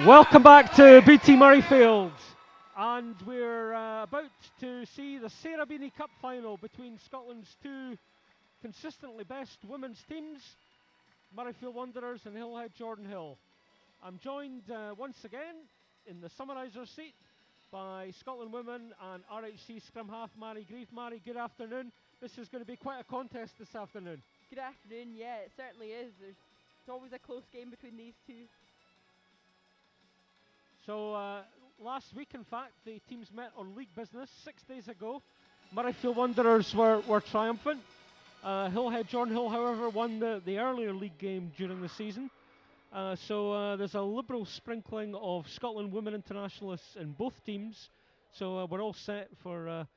Welcome back to BT Murrayfield, and we're about to see the Sarah Beanie Cup final between Scotland's two consistently best women's teams, Murrayfield Wanderers and Hillhead Jordanhill. I'm joined once again in the summariser seat by Scotland women and RHC scrum half Mary Grieve. Mary, good afternoon. This is going to be quite a contest this afternoon. Good afternoon, yeah, it certainly is. It's always a close game between these two. So last week, in fact, the teams met on league business 6 days ago. Murrayfield Wanderers were triumphant. Hillhead Jordanhill, however, won the earlier league game during the season. So there's a liberal sprinkling of Scotland women internationalists in both teams. So we're all set for a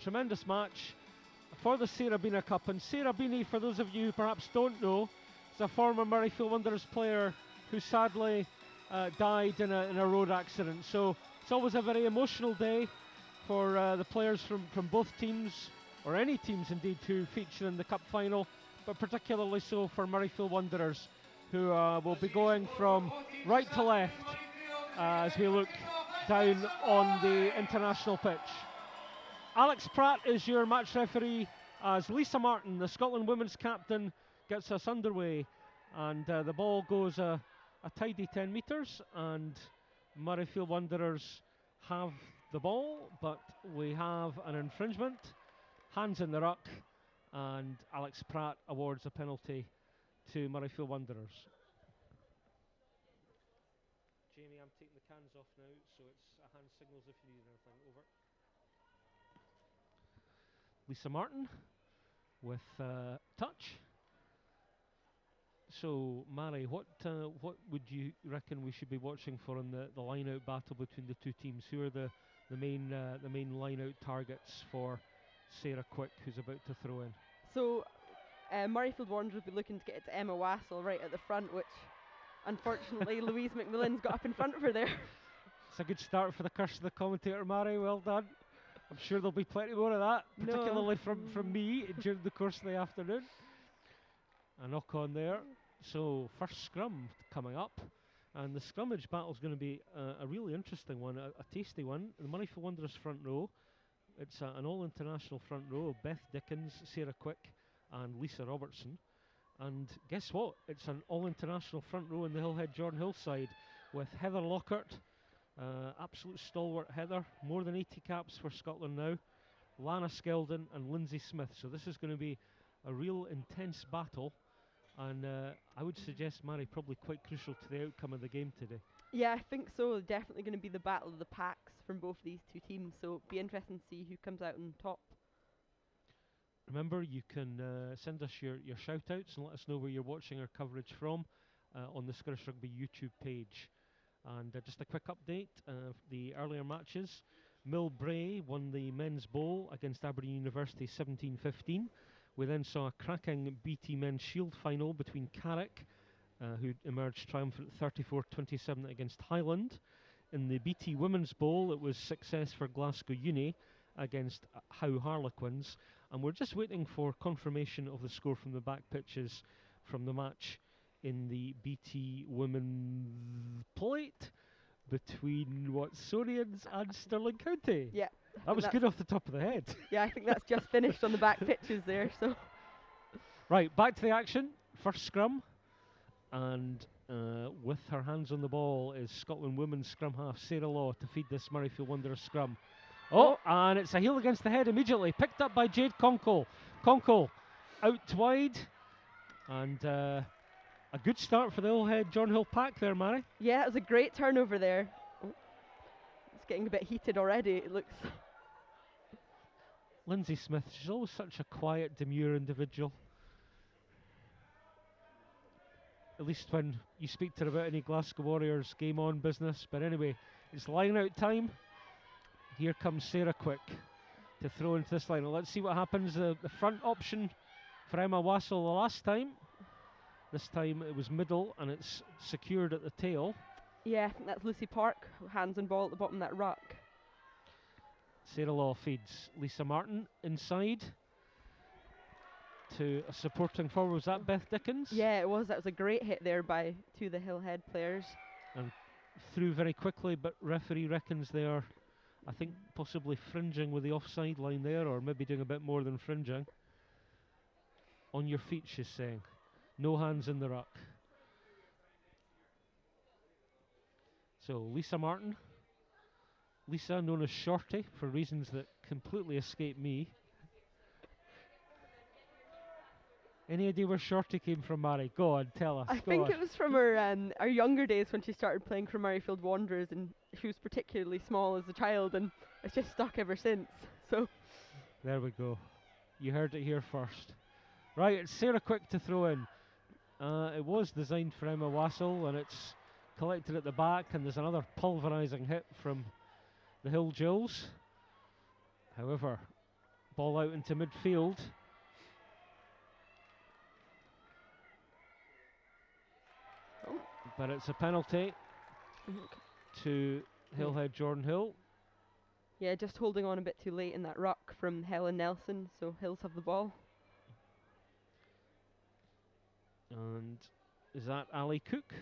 tremendous match for the Sarah Beanie Cup. And Sarah Beanie, for those of you who perhaps don't know, is a former Murrayfield Wanderers player who sadly died in a road accident. So it's always a very emotional day for the players from both teams, or any teams indeed, who feature in the cup final, but particularly so for Murrayfield Wanderers, who will be going from right to left as we look down on the international pitch. Alex Pratt is your match referee as Lisa Martin, the Scotland women's captain, gets us underway, and the ball goes a tidy 10 metres, and Murrayfield Wanderers have the ball, but we have an infringement, hands in the ruck, and Alex Pratt awards a penalty to Murrayfield Wanderers. Jamie, I'm taking the cans off now, so it's hand signals if you need anything. Over. Lisa Martin with touch. So, Mary, what would you reckon we should be watching for in the line-out battle between the two teams? Who are the main line-out targets for Sarah Quick, who's about to throw in? So, Murrayfield Wanderers will be looking to get it to Emma Wassell right at the front, which unfortunately Louise McMillan's got up in front of her there. It's a good start for the curse of the commentator, Mary. Well done. I'm sure there'll be plenty more of that, particularly from me during the course of the afternoon. A knock on there. So first scrum coming up, and the scrummage battle is going to be a really interesting one, a tasty one. The Murrayfield Wanderers front row, it's an all-international front row of Beth Dickens, Sarah Quick and Lisa Robertson. And guess what? It's an all-international front row in the Hillhead Jordanhill side with Heather Lockhart, absolute stalwart Heather, more than 80 caps for Scotland now, Lana Skeldon and Lindsay Smith. So this is going to be a real intense battle. And I would suggest, Mary, probably quite crucial to the outcome of the game today. Yeah, I think so. Definitely going to be the battle of the packs from both these two teams, so it'll be interesting to see who comes out on top. Remember, you can send us your shout-outs and let us know where you're watching our coverage from on the Scottish Rugby YouTube page. And just a quick update of the earlier matches. Millbrae won the men's bowl against Aberdeen University 17-15. We then saw a cracking BT Men's Shield final between Carrick, who emerged triumphant 34-27 against Highland. In the BT Women's Bowl, it was success for Glasgow Uni against Howe Harlequins. And we're just waiting for confirmation of the score from the back pitches from the match in the BT Women's Plate between Watsonians and Stirling County. Yeah. That was good off the top of the head. Yeah, I think that's just finished on the back pitches there. So, right, back to the action. First scrum, and with her hands on the ball is Scotland women's scrum half Sarah Law to feed this Murrayfield Wanderers scrum. Oh, and it's a heel against the head immediately, picked up by Jade Conkle. Conkle out wide, and a good start for the Hillhead Jordanhill pack there, Mary. Yeah, it was a great turnover there. Oh, it's getting a bit heated already. It looks. Lindsay Smith, she's always such a quiet, demure individual. At least when you speak to her about any Glasgow Warriors game on business. But anyway, it's line out time. Here comes Sarah Quick to throw into this line. Let's see what happens. The front option for Emma Wassell the last time. This time it was middle and it's secured at the tail. Yeah, I think that's Lucy Park, hands on ball at the bottom of that ruck. Sarah Law feeds Lisa Martin inside to a supporting forward. Was that Beth Dickens? Yeah, it was. That was a great hit there by two of the Hillhead players. And through very quickly, but referee reckons they are, I think, possibly fringing with the offside line there, or maybe doing a bit more than fringing. On your feet, she's saying. No hands in the ruck. So Lisa Martin. Lisa, known as Shorty, for reasons that completely escape me. Any idea where Shorty came from, Mary? Go on, tell us. I go think on. it was from her younger days when she started playing for Murrayfield Wanderers, and she was particularly small as a child, and it's just stuck ever since. So There we go. You heard it here first. Right, it's Sarah Quick to throw in. It was designed for Emma Wassell, and it's collected at the back, and there's another pulverising hit from the Hill Jills. However, ball out into midfield. Oh. But it's a penalty to Hillhead Jordanhill. Yeah, just holding on a bit too late in that ruck from Helen Nelson, so Hills have the ball. And is that Ali Cook?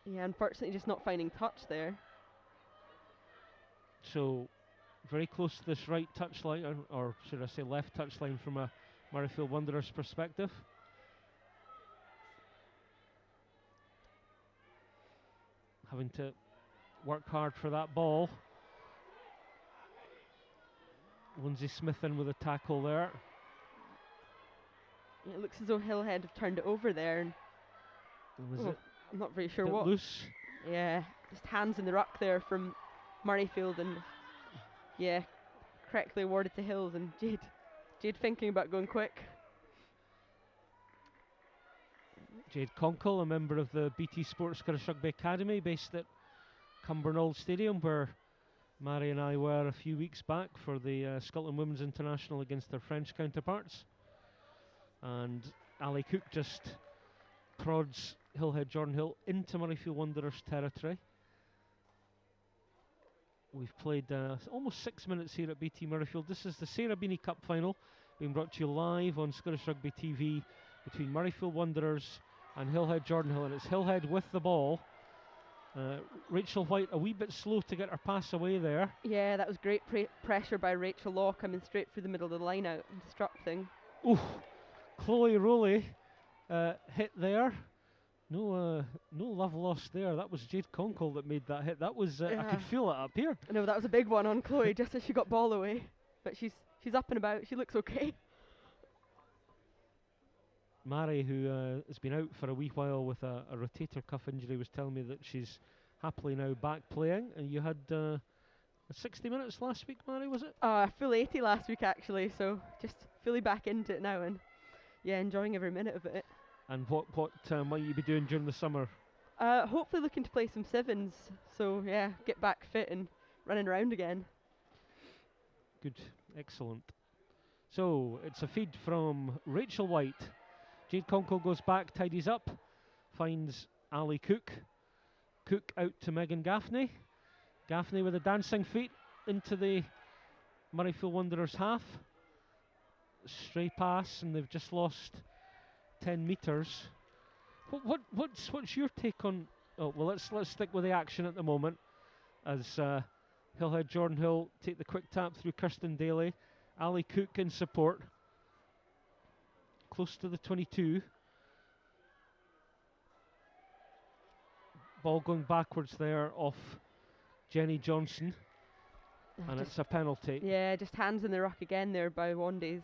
Yeah, unfortunately just not finding touch there. So very close to this right touchline, or should I say left touchline from a Murrayfield Wanderers perspective. Having to work hard for that ball. Lindsay Smith in with a tackle there. Yeah, it looks as though Hillhead have turned it over there. And Was it I'm not very sure bit what. loose? Yeah, just hands in the ruck there from Murrayfield, and yeah, correctly awarded to Hills, and Jade thinking about going quick. Jade Conkle, a member of the BT Sports Scottish Rugby Academy based at Cumbernauld Stadium, where Mary and I were a few weeks back for the Scotland Women's International against their French counterparts. And Ali Cook just prods Hillhead Jordanhill into Murrayfield Wanderers territory. We've played almost 6 minutes here at BT Murrayfield. This is the Sarah Beanie Cup final, being brought to you live on Scottish Rugby TV between Murrayfield Wanderers and Hillhead Jordanhill, and it's Hillhead with the ball. Rachel White a wee bit slow to get her pass away there. Yeah, that was great pressure by Rachel Law, coming straight through the middle of the line out and disrupting. Ooh, Chloe Rowley hit there. No love lost there. That was Jade Conkle that made that hit. That was I could feel it up here. I know that was a big one on Chloe just as she got ball away, but she's up and about. She looks okay. Mary, who has been out for a wee while with a rotator cuff injury, was telling me that she's happily now back playing. And you had 60 minutes last week, Mary, was it? Full 80 last week actually, so just fully back into it now, and yeah, enjoying every minute of it. And what might you be doing during the summer? Hopefully looking to play some sevens, so yeah, get back fit and running around again. Good, excellent. So it's a feed from Rachel White. Jade Conkle goes back, tidies up, finds Ali Cook. Cook out to Megan Gaffney. Gaffney with a dancing feet into the Murrayfield Wanderers half. Stray pass, and they've just lost 10 metres. What's your take on? Oh well, let's stick with the action at the moment as Hillhead Jordanhill take the quick tap through Kirsten Daly. Ali Cook in support. Close to the 22. Ball going backwards there off Jenny Johnson. And it's a penalty. Yeah, just hands in the ruck again there by Wandays.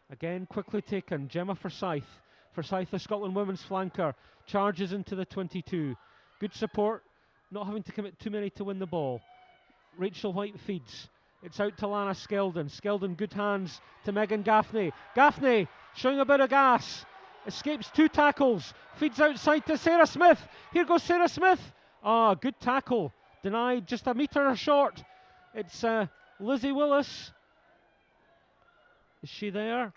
Again, quickly taken. Gemma Forsyth. Forsyth, the Scotland women's flanker, charges into the 22. Good support, not having to commit too many to win the ball. Rachel White feeds. It's out to Lana Skeldon. Skeldon, good hands to Megan Gaffney. Gaffney showing a bit of gas. Escapes 2 tackles. Feeds outside to Sarah Smith. Here goes Sarah Smith. Good tackle. Denied, just a metre short. It's Lizzie Willis. Is she there?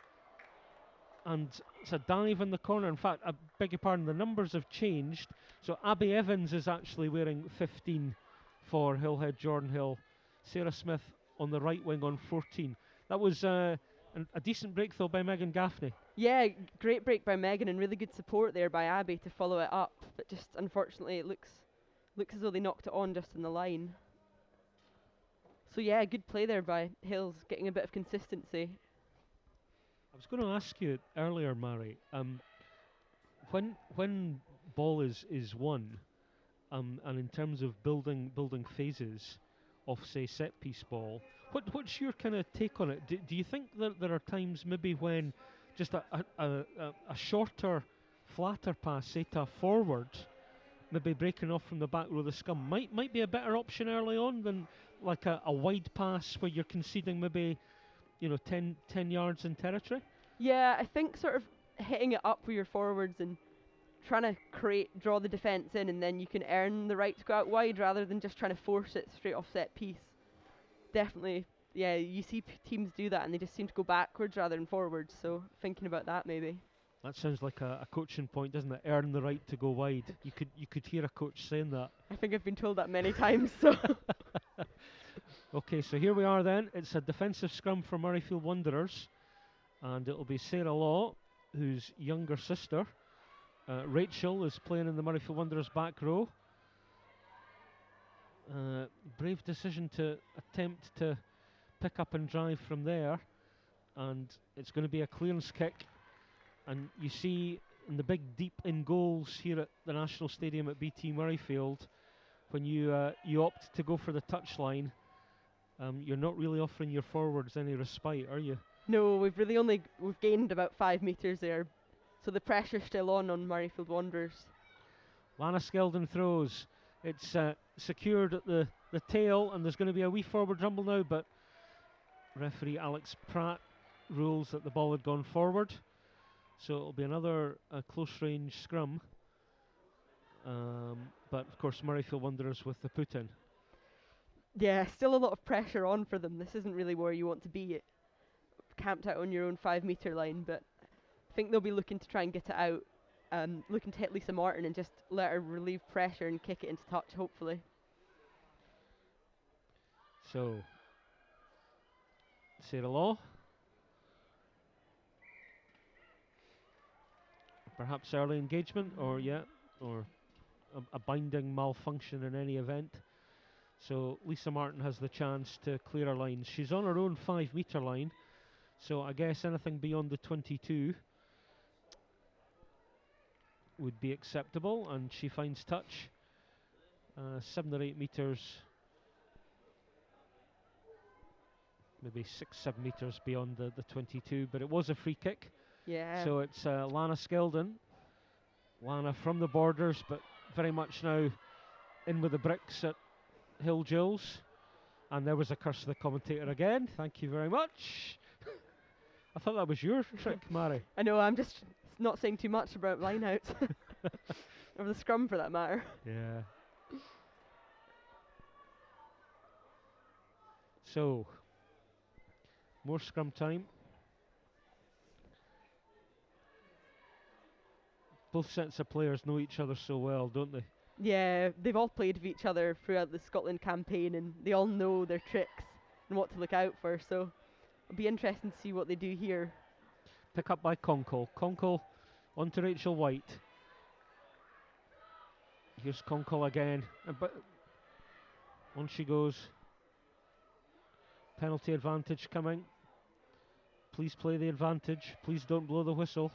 And it's a dive in the corner. In fact, I beg your pardon, the numbers have changed. So Abby Evans is actually wearing 15 for Hillhead Jordanhill. Sarah Smith on the right wing on 14. That was a decent break though by Megan Gaffney. Yeah, great break by Megan and really good support there by Abby to follow it up. But just unfortunately it looks Looks as though they knocked it on just in the line. So yeah, good play there by Hills, getting a bit of consistency. I was going to ask you earlier, Mary, when ball is won, and in terms of building phases of, say, set piece ball, what's your kind of take on it? Do you think that there are times maybe when just a shorter, flatter pass, say to a forward, maybe breaking off from the back row of the scum, might be a better option early on than like a wide pass where you're conceding maybe 10 yards in territory? Yeah, I think sort of hitting it up with your forwards and trying to draw the defence in, and then you can earn the right to go out wide rather than just trying to force it straight off set piece. Definitely, yeah, you see teams do that and they just seem to go backwards rather than forwards, so thinking about that maybe. That sounds like a coaching point, doesn't it? Earn the right to go wide. You could hear a coach saying that. I think I've been told that many times, so. Okay, so here we are then. It's a defensive scrum for Murrayfield Wanderers, and it'll be Sarah Law, whose younger sister, Rachel, is playing in the Murrayfield Wanderers back row. Brave decision to attempt to pick up and drive from there, and it's going to be a clearance kick. And you see in the big deep in goals here at the National Stadium at BT Murrayfield, when you opt to go for the touchline, you're not really offering your forwards any respite, are you? No, we've gained about 5 metres there, so the pressure's still on Murrayfield Wanderers. Lana Skeldon throws. It's secured at the tail, and there's going to be a wee forward rumble now, but referee Alex Pratt rules that the ball had gone forward. So it'll be another close range scrum. But of course Murrayfield Wanderers with the put in. Yeah, still a lot of pressure on for them. This isn't really where you want to be, camped out on your own 5 metre line, but I think they'll be looking to try and get it out, looking to hit Lisa Martin and just let her relieve pressure and kick it into touch, hopefully. So, Sarah Law. Perhaps early engagement, or a binding malfunction in any event. So Lisa Martin has the chance to clear her lines. She's on her own 5 metre line, so I guess anything beyond the 22 would be acceptable, and she finds touch 7 or 8 metres, maybe 6-7 metres beyond the 22, but it was a free kick. Yeah. So it's Lana Skeldon. Lana from the borders, but very much now in with the bricks at Hill Gills. And there was a curse of the commentator again. Thank you very much. I thought that was your trick, Mary. I know, I'm just not saying too much about lineouts. Or the scrum for that matter. Yeah. So, more scrum time. Both sets of players know each other so well, don't they? Yeah, they've all played with each other throughout the Scotland campaign, and they all know their tricks and what to look out for, so it'll be interesting to see what they do here. Pick up by Conkle. Conkle onto Rachel White. Here's Conkle again, but on she goes. Penalty advantage coming. Please play the advantage. Please don't blow the whistle.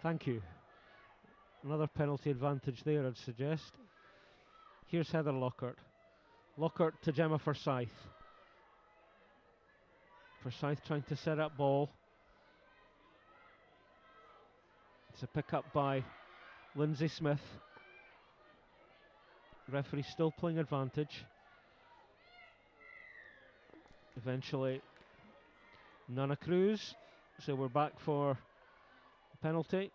Thank you. Another penalty advantage there, I'd suggest. Here's Heather Lockhart. Lockhart to Gemma Forsyth. Forsyth trying to set up ball. It's a pick up by Lindsay Smith. Referee still playing advantage. Eventually, Nana Cruz. So we're back for a penalty.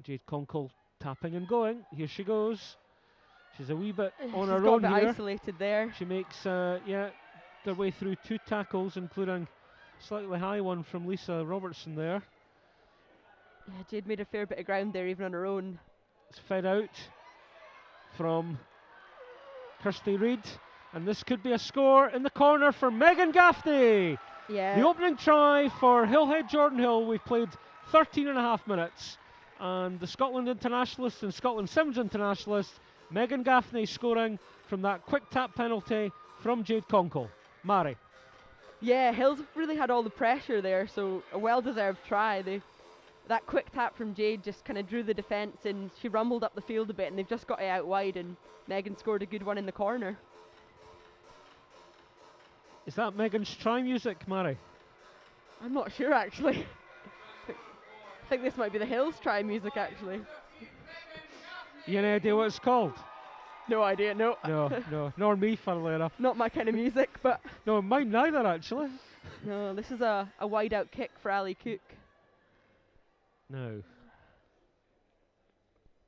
Jade Conkle tapping and going. Here she goes. She's a wee bit on her own here. She's got a bit here. isolated there. She makes their way through 2 tackles, including a slightly high one from Lisa Robertson there. Yeah, Jade made a fair bit of ground there, even on her own. It's fed out from Kirsty Reid, and this could be a score in the corner for Megan Gaffney. Yeah. The opening try for Hillhead Jordanhill. We've played 13 and a half minutes. And the Scotland internationalist and Scotland Sevens internationalist, Megan Gaffney, scoring from that quick tap penalty from Jade Conkle. Mari. Yeah, Hills have really had all the pressure there, so a well-deserved try. That quick tap from Jade just kind of drew the defence in. She rumbled up the field a bit, and they've just got it out wide, and Megan scored a good one in the corner. Is that Megan's try music, Mari? I'm not sure, actually. I think this might be the Hills try music, actually. You any idea what it's called? No idea, no. No, nor me, funnily enough. Not my kind of music, but... No, mine neither, actually. No, this is a wide-out kick for Ali Cook. No.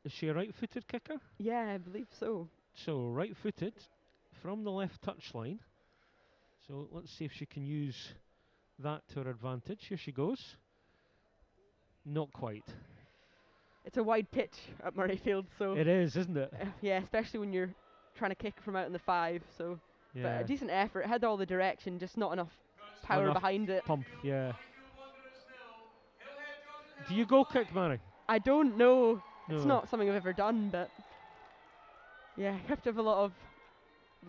Is she a right-footed kicker? Yeah, I believe so. So, right-footed from the left touchline. So, let's see if she can use that to her advantage. Here she goes. Not quite. It's a wide pitch at Murrayfield, so... It is, isn't it? Yeah, especially when you're trying to kick from out in the 5, so... Yeah. But a decent effort. It had all the direction, just not enough power behind it. Pump, yeah. Do you go kick, Mari? I don't know. No. It's not something I've ever done, but... Yeah, you have to have a lot of...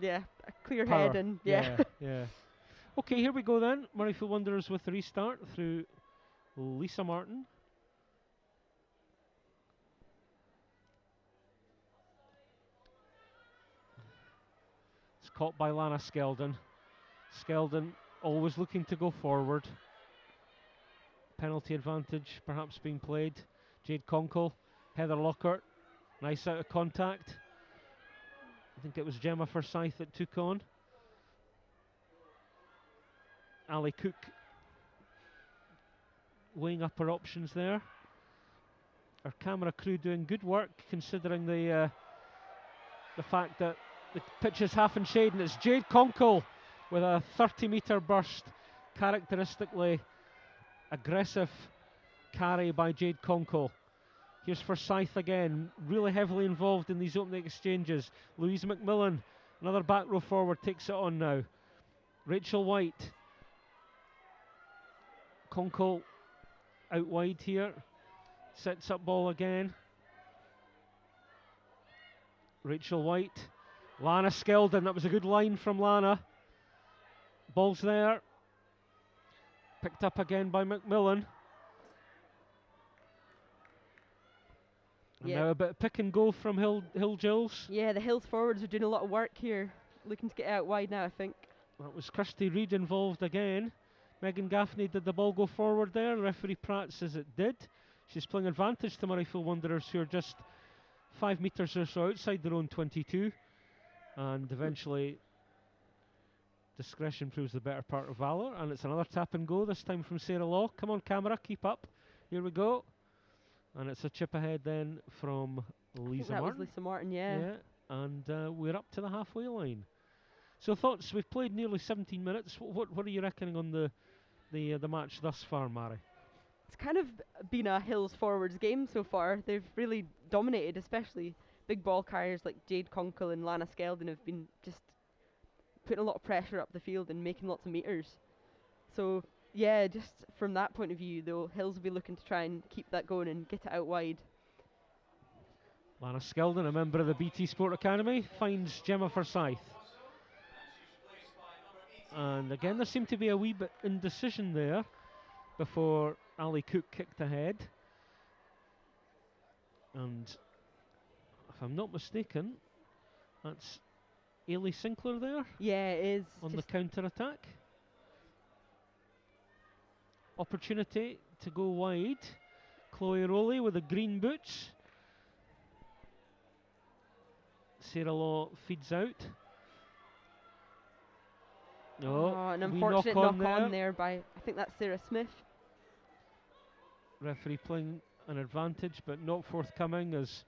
Yeah, a clear Power. head and... Yeah. Yeah. Okay, here we go then. Murrayfield Wanderers with the restart through Lisa Martin. It's caught by Lana Skeldon. Skeldon always looking to go forward. Penalty advantage perhaps being played. Jade Conkle, Heather Lockhart, nice out of contact. I think it was Gemma Forsyth that took on. Ali Cook weighing up her options there. Our camera crew doing good work considering the fact that the pitch is half in shade, and it's Jade Conkle with a 30-metre burst, characteristically aggressive carry by Jade Conkle. Here's Forsyth again, really heavily involved in these opening exchanges. Louise McMillan, another back row forward, takes it on now. Rachel White. Conkle out wide here, sets up ball again. Rachel White, Lana Skeldon, that was a good line from Lana. Ball's there, picked up again by McMillan. And now a bit of pick and go from Hill Gills. Yeah, the Hills forwards are doing a lot of work here, looking to get out wide now, I think. That was Kirsty Reid involved again. Megan Gaffney, did the ball go forward there? Referee Pratt says it did. She's playing advantage to Murrayfield Wanderers, who are just 5 metres or so outside their own 22. And eventually, discretion proves the better part of valour. And it's another tap and go, this time from Sarah Law. Come on, camera, keep up. Here we go. And it's a chip ahead then from Lisa Martin. That was Lisa Martin, yeah. And we're up to the halfway line. So thoughts, we've played nearly 17 minutes. What are you reckoning on the match thus far, Mari? It's kind of been a Hills forwards game so far. They've really dominated, especially big ball carriers like Jade Conkle and Lana Skeldon have been just putting a lot of pressure up the field and making lots of meters. So yeah, just from that point of view, though, Hills will be looking to try and keep that going and get it out wide. Lana Skeldon, a member of the BT Sport Academy, finds Gemma Forsyth. And again, there seemed to be a wee bit indecision there before Ali Cook kicked ahead. And if I'm not mistaken, that's Ailey Sinclair there. Yeah, it is. On the counter-attack. Opportunity to go wide. Chloe Rowley with the green boots. Sarah Law feeds out. An unfortunate knock on there by, I think that's Sarah Smith. Referee playing an advantage, but not forthcoming as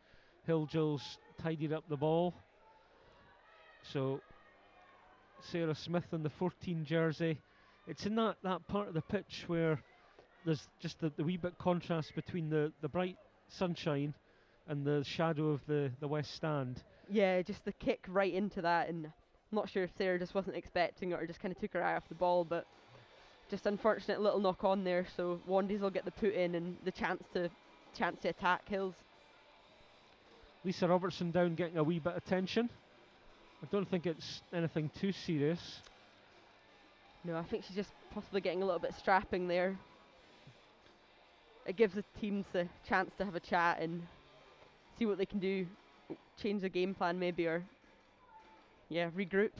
Hill Gills tidied up the ball. So Sarah Smith in the 14 jersey. It's in that part of the pitch where there's just the wee bit contrast between the bright sunshine and the shadow of the west stand. Yeah, just the kick right into that, and I'm not sure if Sarah just wasn't expecting it or just kind of took her eye off the ball, but just unfortunate little knock on there, so Wandies will get the put in and the chance to chance to attack Hills. Lisa Robertson down, getting a wee bit of tension. I don't think it's anything too serious. No, I think she's just possibly getting a little bit strapping there. It gives the teams the chance to have a chat and see what they can do, change the game plan maybe, or regroup.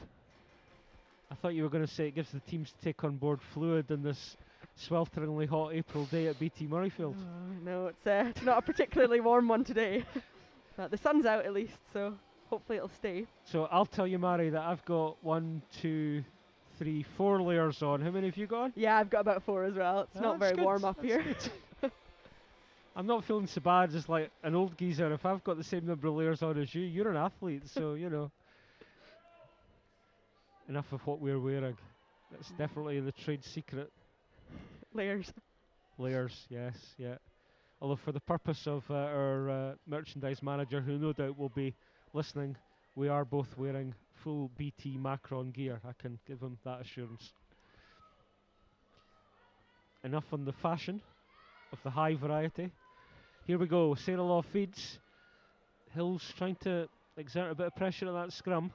I thought you were going to say it gives the teams to take on board fluid in this swelteringly hot April day at BT Murrayfield. No, it's not a particularly warm one today. But the sun's out at least, so hopefully it'll stay. So I'll tell you, Mary, that I've got 1, 2, 3, 4 layers on. How many have you got on? Yeah, I've got about 4 as well. It's not very warm up here. I'm not feeling so bad as like an old geezer. If I've got the same number of layers on as you, you're an athlete, so you know. Enough of what we're wearing. That's definitely the trade secret. Layers. Layers, yes, yeah. Although for the purpose of our merchandise manager, who no doubt will be listening, we are both wearing full BT Macron gear. I can give him that assurance. Enough on the fashion of the high variety. Here we go. Sarah Law feeds. Hills trying to exert a bit of pressure at that scrum.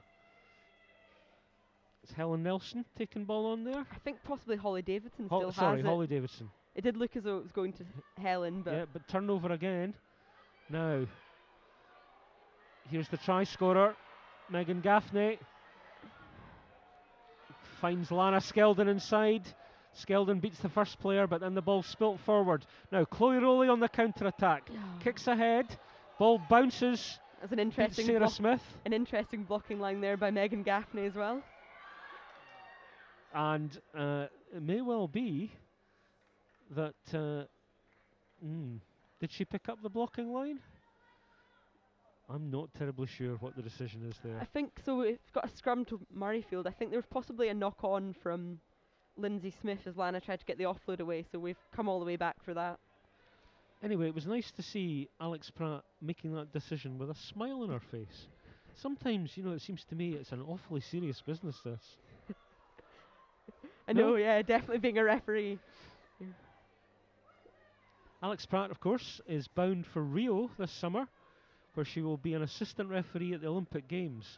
It's Helen Nelson taking ball on there. I think possibly Holly Davidson still has it. Holly Davidson. It did look as though it was going to Helen, but... Yeah, but turnover again. Now, here's the try scorer, Megan Gaffney. Finds Lana Skeldon inside. Skeldon beats the first player, but then the ball spilt forward. Now, Chloe Rowley on the counter-attack. Kicks ahead. Ball bounces. That's an interesting Sarah Smith. An interesting blocking line there by Megan Gaffney as well. And it may well be that... did she pick up the blocking line? I'm not terribly sure what the decision is there. I think so. We've got a scrum to Murrayfield. I think there was possibly a knock-on from Lindsay Smith as Lana tried to get the offload away, so we've come all the way back for that. Anyway, it was nice to see Alex Pratt making that decision with a smile on her face. Sometimes, you know, it seems to me it's an awfully serious business, this. I know, yeah, definitely being a referee. Yeah. Alex Pratt, of course, is bound for Rio this summer, where she will be an assistant referee at the Olympic Games.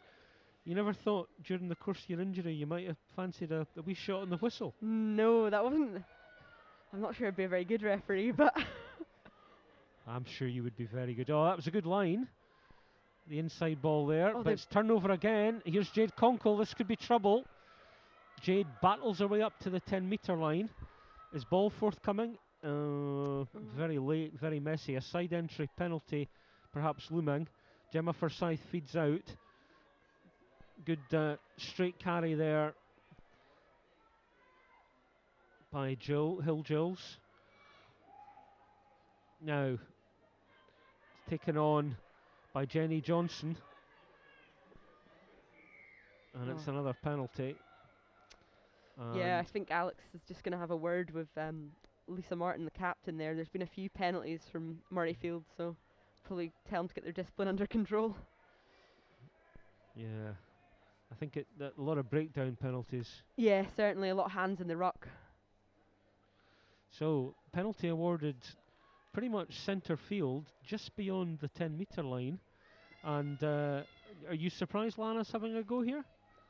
You never thought during the course of your injury you might have fancied a wee shot on the whistle? No, that wasn't... I'm not sure I'd be a very good referee, but... I'm sure you would be very good. Oh, that was a good line. The inside ball there, Oh, but it's turnover again. Here's Jade Conkle. This could be trouble. Jade battles her way up to the 10-metre line. Is ball forthcoming? Very late, very messy. A side entry penalty, perhaps looming. Gemma Forsyth feeds out. Good straight carry there by Hill Jules. Now, it's taken on by Jenny Johnson. And it's another penalty. Yeah, I think Alex is just going to have a word with Lisa Martin, the captain there. There's been a few penalties from Murrayfield, so probably tell them to get their discipline under control. Yeah, I think a lot of breakdown penalties. Yeah, certainly a lot of hands in the ruck. So, penalty awarded pretty much centre field, just beyond the 10-metre line. And are you surprised Lana's having a go here?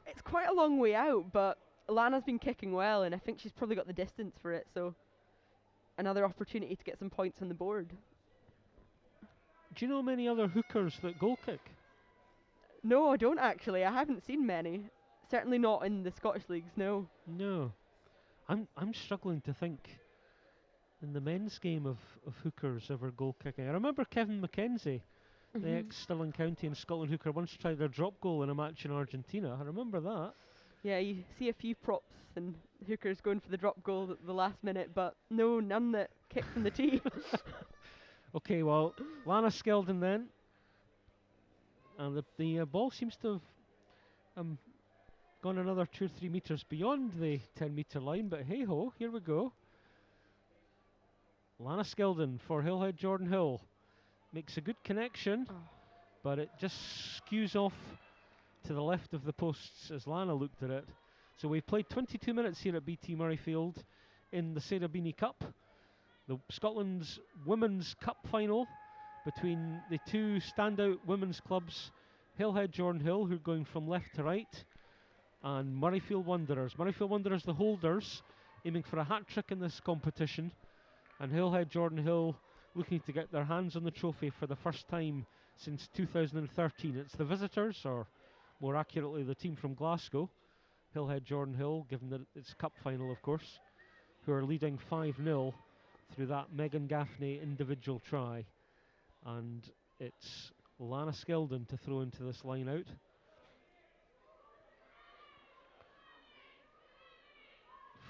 It's quite a long way out, but Lana's been kicking well, and I think she's probably got the distance for it, so another opportunity to get some points on the board. Do you know many other hookers that goal kick? No, I don't actually. I haven't seen many. Certainly not in the Scottish leagues, no. No. I'm struggling to think in the men's game of hookers ever goal kicking. I remember Kevin McKenzie, the ex-Stirling County and Scotland hooker, once tried a drop goal in a match in Argentina. I remember that. Yeah, you see a few props and hookers going for the drop goal at the last minute, but no, none that kick from the tee. Okay, well, Lana Skeldon then. And the ball seems to have gone another 2 or 3 metres beyond the 10-metre line, but hey-ho, here we go. Lana Skeldon for Hillhead Jordanhill. Makes a good connection, but it just skews off to the left of the posts as Lana looked at it. So we've played 22 minutes here at BT Murrayfield in the Sarah Beanie Cup. The Scotland's Women's Cup final between the two standout women's clubs, Hillhead Jordanhill, who are going from left to right, and Murrayfield Wanderers. Murrayfield Wanderers, the holders, aiming for a hat-trick in this competition, and Hillhead Jordanhill looking to get their hands on the trophy for the first time since 2013. It's the visitors, or more accurately the team from Glasgow, Hillhead Jordanhill, given that it's cup final of course, who are leading 5-0 through that Megan Gaffney individual try. And it's Lana Skeldon to throw into this line out.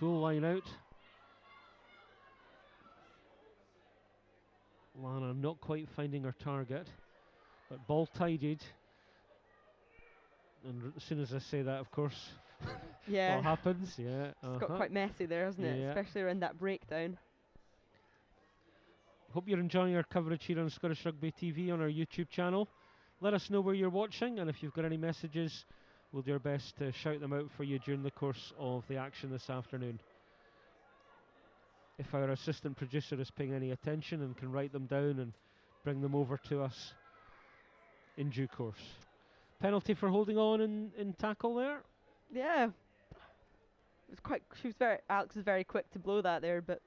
Full line out. Lana not quite finding her target, but ball tidied. And as soon as I say that, of course, Yeah. what happens? Yeah. It's got quite messy there, hasn't it? Yeah. Especially around that breakdown. Hope you're enjoying our coverage here on Scottish Rugby TV on our YouTube channel. Let us know where you're watching, and if you've got any messages, we'll do our best to shout them out for you during the course of the action this afternoon. If our assistant producer is paying any attention and can write them down and bring them over to us in due course. Penalty for holding on in tackle there. Yeah. Alex is very quick to blow that there, but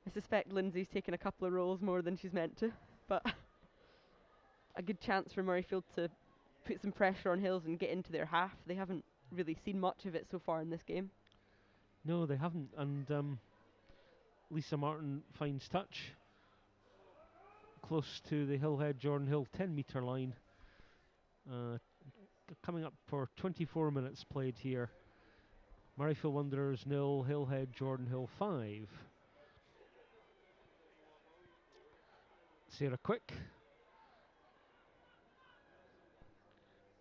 I suspect Lindsay's taken a couple of rolls more than she's meant to. But a good chance for Murrayfield to put some pressure on Hills and get into their half. They haven't really seen much of it so far in this game. No, they haven't. And Lisa Martin finds touch close to the Hillhead Jordanhill 10-metre line. Coming up for 24 minutes played here. Murrayfield Wanderers 0, Hillhead Jordanhill 5. Sarah Quick.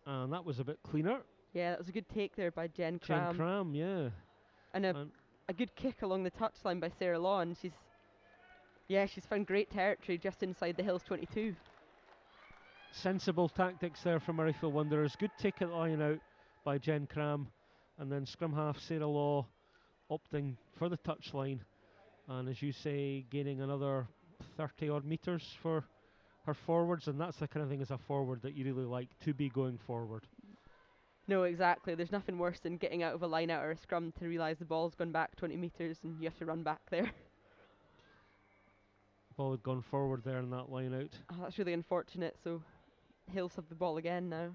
And that was a bit cleaner. Yeah, that was a good take there by Jen Cram. Jen Cram, yeah. And a good kick along the touchline by Sarah Law, and she's found great territory just inside the Hills 22. Sensible tactics there from Murrayfield Wanderers. Good take at the line out by Jen Cram, and then scrum half Sarah Law opting for the touchline, and as you say, gaining another 30 odd metres for her forwards, and that's the kind of thing as a forward that you really like to be going forward. No, exactly. There's nothing worse than getting out of a line out or a scrum to realise the ball's gone back 20 metres and you have to run back there. Ball had gone forward there in that line out. Oh, that's really unfortunate, so Hills have the ball again now.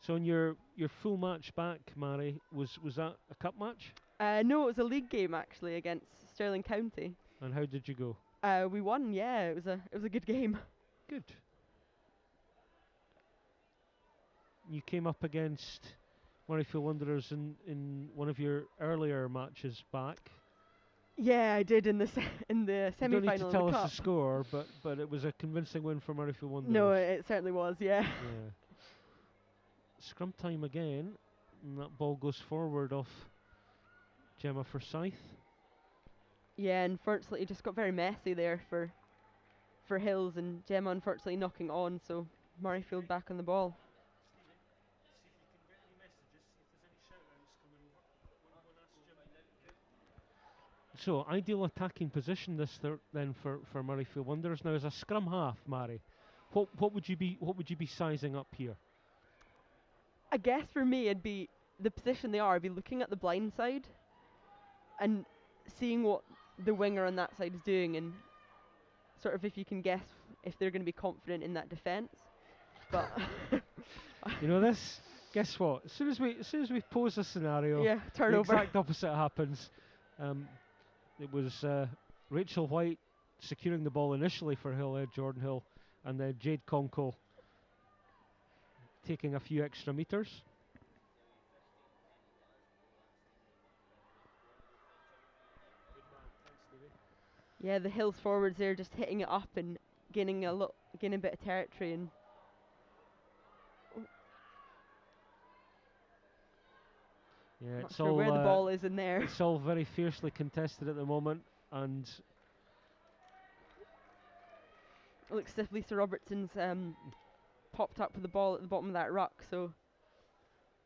So in your full match back, Mary, was that a cup match? No, it was a league game actually against Stirling County. And how did you go? We won, yeah. It was a good game. Good. You came up against Murrayfield Wanderers in one of your earlier matches back. Yeah, I did in the semi-final. You don't need to tell of the us cup. the score, but it was a convincing win for Murrayfield Wanderers. No, it certainly was, yeah. Yeah. Scrum time again, and that ball goes forward off Gemma Forsyth. Yeah, unfortunately it just got very messy there for Hills, and Gemma unfortunately knocking on, so Murrayfield back on the ball. So, ideal attacking position this then for Murrayfield Wanderers. Now, as a scrum half, Mary, what would you be sizing up here? I guess for me it'd be the position they are. I'd be looking at the blind side and seeing what the winger on that side is doing, and sort of if you can guess if they're going to be confident in that defence. But you know this. Guess what? As soon as we pose a scenario, yeah, turnover. The exact opposite happens. It was Rachel White securing the ball initially for Hillhead Jordanhill, and then Jade Conkle taking a few extra metres. Yeah, the Hills forwards there just hitting it up and gaining a bit of territory, and yeah, not it's sure all where the ball is in there. It's all very fiercely contested at the moment, and Looks as if Lisa Robertson's popped up with the ball at the bottom of that ruck, so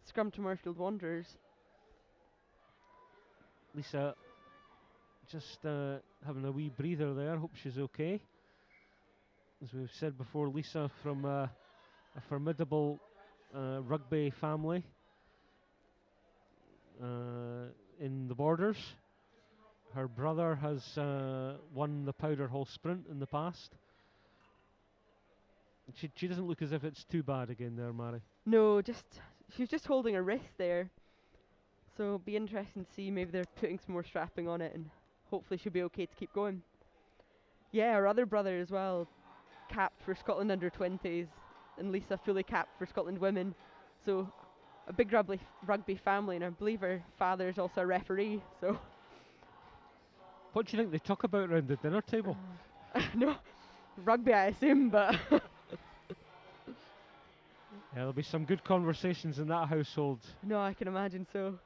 scrum to Murrayfield Wanderers. Lisa just having a wee breather there. Hope she's okay. As we've said before, Lisa from a formidable rugby family in the Borders. Her brother has won the Powder Hall Sprint in the past. She doesn't look as if it's too bad again there, Mary. No, she's just holding her wrist there. So it'll be interesting to see. Maybe they're putting some more strapping on it, and hopefully she'll be okay to keep going. Yeah, her other brother as well, capped for Scotland under-20s, and Lisa fully capped for Scotland women. So a big rugby family, and I believe her father is also a referee. So what do you think they talk about around the dinner table? No, rugby I assume, but yeah, there'll be some good conversations in that household. No, I can imagine so.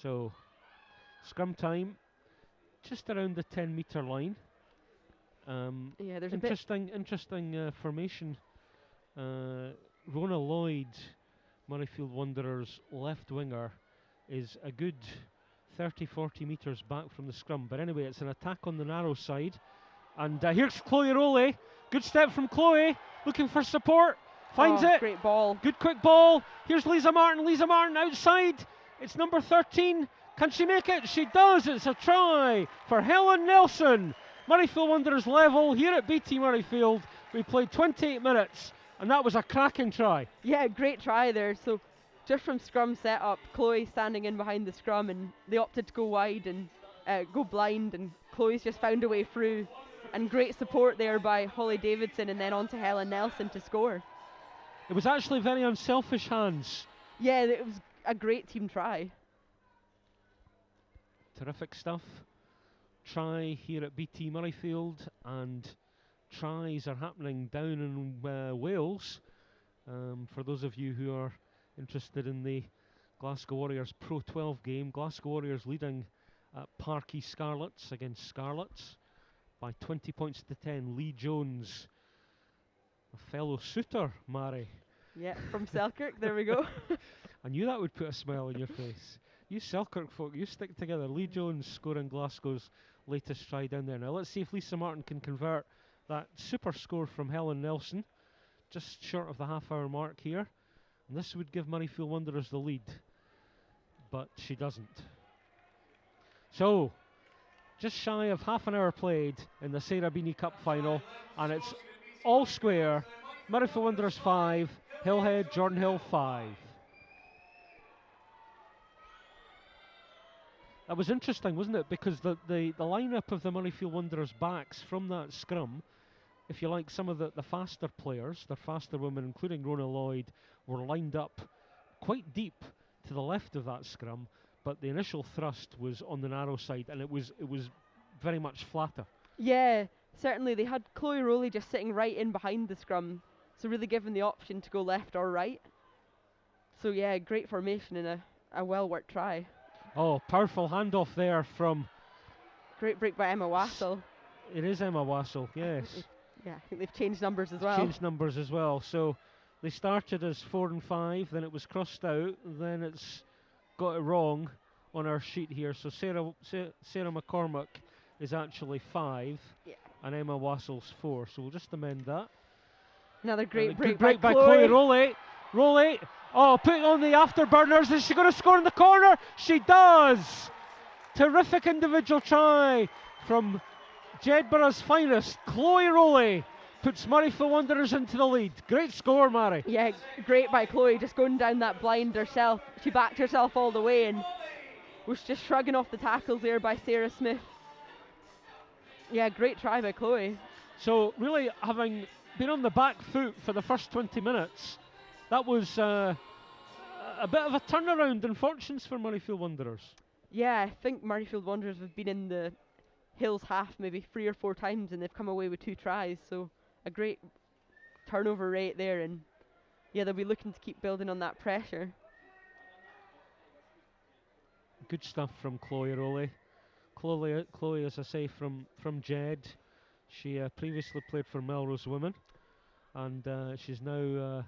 So, scrum time, just around the 10-metre line. Yeah, there's interesting formation. Rona Lloyd, Murrayfield Wanderers left winger, is a good 30-40 metres back from the scrum. But anyway, it's an attack on the narrow side. And here's Chloe Rowley. Good step from Chloe, looking for support. Finds it. Great ball. Good quick ball. Here's Lisa Martin. Lisa Martin outside. It's number 13. Can she make it? She does. It's a try for Helen Nelson. Murrayfield Wanderers level here at BT Murrayfield. We played 28 minutes, and that was a cracking try. Yeah, great try there. So just from scrum set up, Chloe standing in behind the scrum, and they opted to go wide and go blind, and Chloe's just found a way through. And great support there by Holly Davidson, and then on to Helen Nelson to score. It was actually very unselfish hands. Yeah, it was a great team try. Terrific stuff. Try here at BT Murrayfield, and tries are happening down in Wales. For those of you who are interested in the Glasgow Warriors Pro 12 game, Glasgow Warriors leading at Parky Scarlets against Scarlets by 20 points to 10. Lee Jones, a fellow suitor, Mary. Yeah, from Selkirk, there we go. I knew that would put a smile on your face. You Selkirk folk, you stick together. Lee Jones scoring Glasgow's latest try down there. Now let's see if Lisa Martin can convert that super score from Helen Nelson, just short of the half-hour mark here. And this would give Murrayfield Wanderers the lead, but she doesn't. So, just shy of half an hour played in the Sarah Beanie Cup final, and it's all square. Murrayfield Wanderers 5, Hillhead, Jordanhill 5. That was interesting, wasn't it? Because the lineup of the Murrayfield Wanderers backs from that scrum, if you like, some of the faster players, the faster women, including Rona Lloyd, were lined up quite deep to the left of that scrum, but the initial thrust was on the narrow side, and it was very much flatter. Yeah, certainly they had Chloe Rowley just sitting right in behind the scrum, so really given the option to go left or right. So yeah, great formation and a well-worked try. Oh, powerful handoff there from... Great break by Emma Wassell. It is Emma Wassell, yes. Yeah, I think they've changed numbers as well. Changed numbers as well. So they started as 4 and 5, then it was crossed out, then it's got it wrong on our sheet here. So Sarah McCormack is actually 5, and Emma Wassell's 4. So we'll just amend that. Another great break by Chloe. Chloe Rowley. Rowley, putting on the afterburners. Is she going to score in the corner? She does! Terrific individual try from Jedburgh's finest. Chloe Rowley puts Murrayfield Wanderers into the lead. Great score, Mary. Yeah, great by Chloe, just going down that blind herself. She backed herself all the way and was just shrugging off the tackles there by Sarah Smith. Yeah, great try by Chloe. So really, having been on the back foot for the first 20 minutes, that was a bit of a turnaround in fortunes for Murrayfield Wanderers. Yeah, I think Murrayfield Wanderers have been in the Hills half maybe 3 or 4 times, and they've come away with 2 tries, so a great turnover rate there, and yeah, they'll be looking to keep building on that pressure. Good stuff from Chloe Rowley. Chloe, as I say, from Jed. She previously played for Melrose Women, and she's now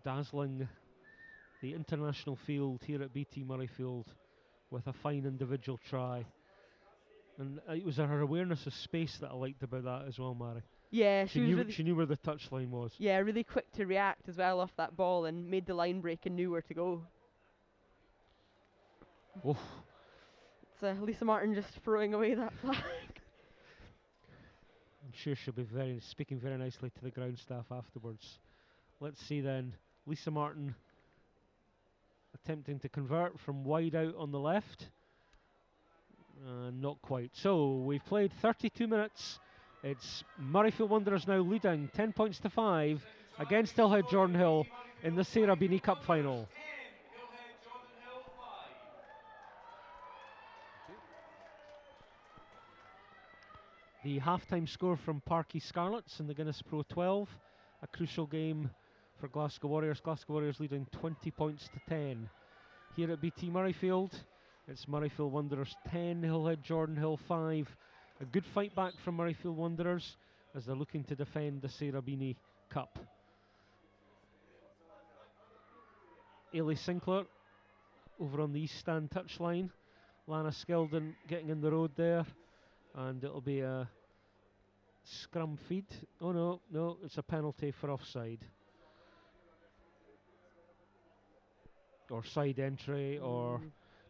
dazzling the international field here at BT Murrayfield with a fine individual try. And it was her awareness of space that I liked about that as well, Mary. Yeah, She knew where the touchline was. Yeah, really quick to react as well off that ball and made the line break and knew where to go. Oh. It's Lisa Martin just throwing away that flag. I'm sure she'll be speaking very nicely to the ground staff afterwards. Let's see then. Lisa Martin attempting to convert from wide out on the left. Not quite. So we've played 32 minutes. It's Murrayfield Wanderers now leading 10 points to 5 against Hillhead Jordanhill in the Sarah Beanie Cup final. The half-time score from Parky Scarlets in the Guinness Pro 12. A crucial game for Glasgow Warriors. Glasgow Warriors leading 20 points to 10. Here at BT Murrayfield, it's Murrayfield Wanderers 10, Hillhead Jordanhill 5. A good fight back from Murrayfield Wanderers as they're looking to defend the Sarah Beanie Cup. Ailey Sinclair over on the East Stand touchline. Lana Skeldon getting in the road there. And it'll be a scrum feed. Oh no, it's a penalty for offside. Or side entry, or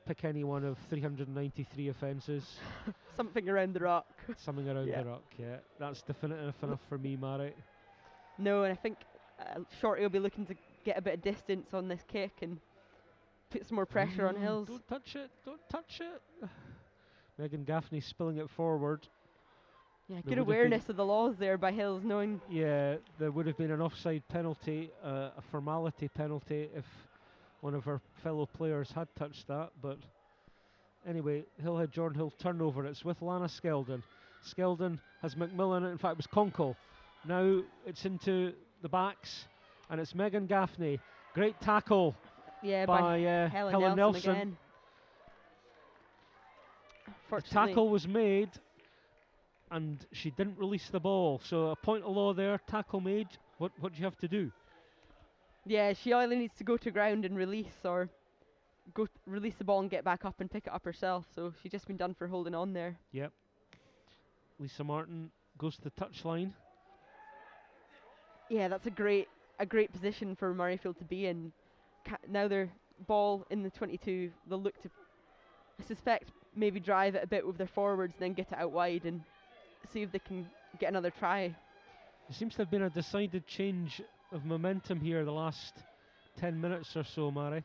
pick any one of 393 offences. Something around the rock. Something around the rock, yeah. That's definitive enough for me, Mary. No, and I think Shorty will be looking to get a bit of distance on this kick and put some more pressure on Hills. Don't touch it. Megan Gaffney spilling it forward. Yeah, good awareness of the laws there by Hills, knowing... Yeah, there would have been an offside penalty, a formality penalty if one of our fellow players had touched that, but anyway, Hillhead Jordanhill turnover. It's with Lana Skeldon. Skeldon has McMillan, in fact it was Conkle. Now it's into the backs, and it's Megan Gaffney. Great tackle by Helen Nelson. Again. The tackle was made, and she didn't release the ball. So a point of law there, tackle made. What do you have to do? Yeah, she either needs to go to ground and release, or release the ball and get back up and pick it up herself. So she's just been done for holding on there. Yep. Lisa Martin goes to the touchline. Yeah, that's a great position for Murrayfield to be in. Now their ball in the 22, they'll look to, I suspect, maybe drive it a bit with their forwards, then get it out wide and see if they can get another try. There seems to have been a decided change of momentum here the last 10 minutes or so, Mary.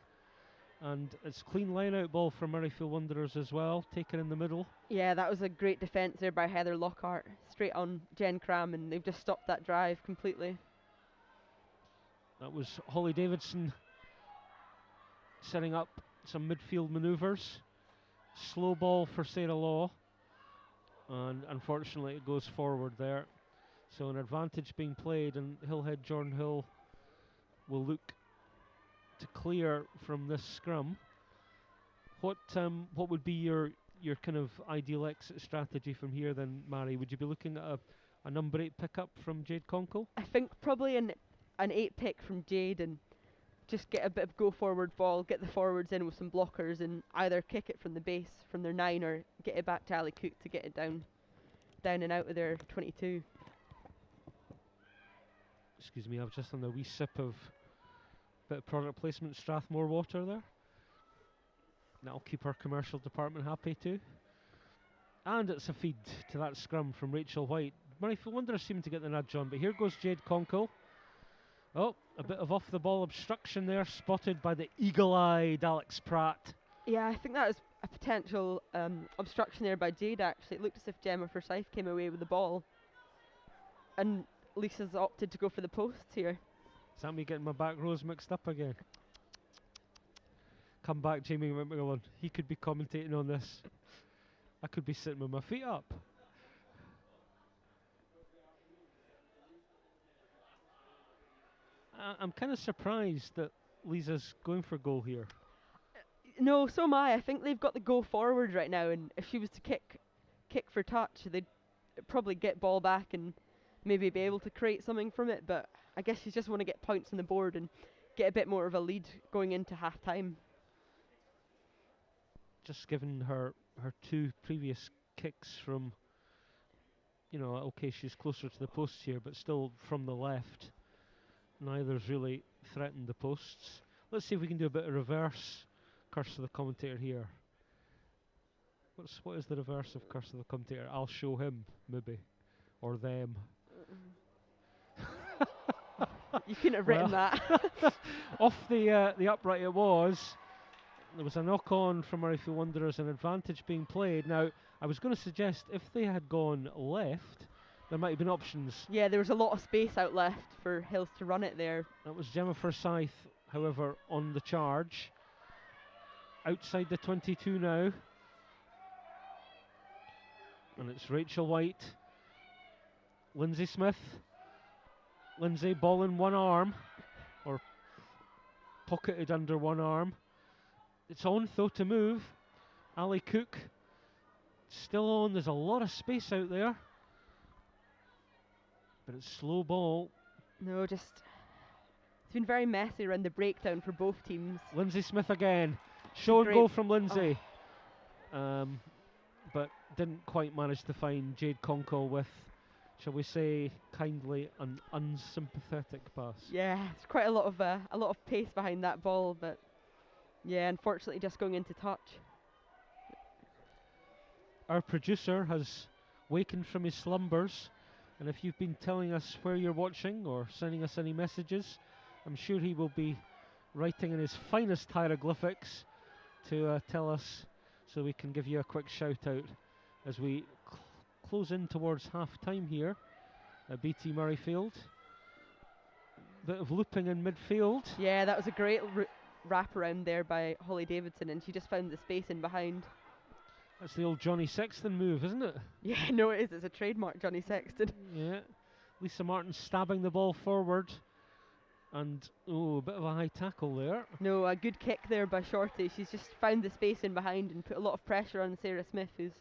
And it's clean line-out ball for Murrayfield Wanderers as well, taken in the middle. Yeah, that was a great defence there by Heather Lockhart, straight on Jen Cram, and they've just stopped that drive completely. That was Holly Davidson setting up some midfield manoeuvres. Slow ball for Sarah Law, and unfortunately it goes forward there. So an advantage being played, and Hillhead Jordanhill will look to clear from this scrum. What would be your kind of ideal exit strategy from here then, Mary? Would you be looking at a number 8 pickup from Jade Conkle? I think probably an 8 pick from Jade, and just get a bit of go forward ball, get the forwards in with some blockers, and either kick it from the base from their 9 or get it back to Ali Cook to get it down and out of their 22. Excuse me, I've just done a wee sip of bit of product placement Strathmore water there. That'll keep our commercial department happy too. And it's a feed to that scrum from Rachel White. Murrayfield Wanderers seem to get the nudge on, but here goes Jade Conkle. Oh, a bit of off-the-ball obstruction there, spotted by the eagle-eyed Alex Pratt. Yeah, I think that was a potential obstruction there by Jade, actually. It looked as if Gemma Forsyth came away with the ball. And Lisa's opted to go for the posts here. Is that me getting my back rows mixed up again? Come back, Jamie McMillan. He could be commentating on this. I could be sitting with my feet up. I'm kind of surprised that Lisa's going for goal here. No, so am I. I think they've got the go forward right now, and if she was to kick for touch, they'd probably get ball back and maybe be able to create something from it. But I guess you just want to get points on the board and get a bit more of a lead going into half time. Just given her 2 previous kicks from, okay, she's closer to the post here, but still from the left. Neither's really threatened the posts. Let's see if we can do a bit of reverse curse of the commentator here. What is the reverse of curse of the commentator? I'll show him, maybe, or them. You couldn't have written that. Off the upright it was. There was a knock on from Murrayfield Wanderers, an advantage being played. Now, I was going to suggest if they had gone left, there might have been options. Yeah, there was a lot of space out left for Hills to run it there. That was Gemma Forsyth, however, on the charge. Outside the 22 now. And it's Rachel White. Lindsay Smith. Lindsay, ball in one arm. Or pocketed under one arm. It's on, though, to move. Ali Cook. Still on. There's a lot of space out there. But it's slow ball. No, just... It's been very messy around the breakdown for both teams. Lindsay Smith again. Show and go from Lindsay. But didn't quite manage to find Jade Conkle with, shall we say, kindly an unsympathetic pass. Yeah, it's quite a lot of pace behind that ball, but yeah, unfortunately just going into touch. Our producer has wakened from his slumbers, and if you've been telling us where you're watching or sending us any messages, I'm sure he will be writing in his finest hieroglyphics to tell us, so we can give you a quick shout out as we close in towards half time here at BT Murrayfield. Bit of looping in midfield. Yeah, that was a great wrap around there by Holly Davidson, and she just found the space in behind. That's the old Johnny Sexton move, isn't it? Yeah, no, it is. It's a trademark Johnny Sexton. Yeah. Lisa Martin stabbing the ball forward. And, a bit of a high tackle there. No, a good kick there by Shorty. She's just found the space in behind and put a lot of pressure on Sarah Smith, who's...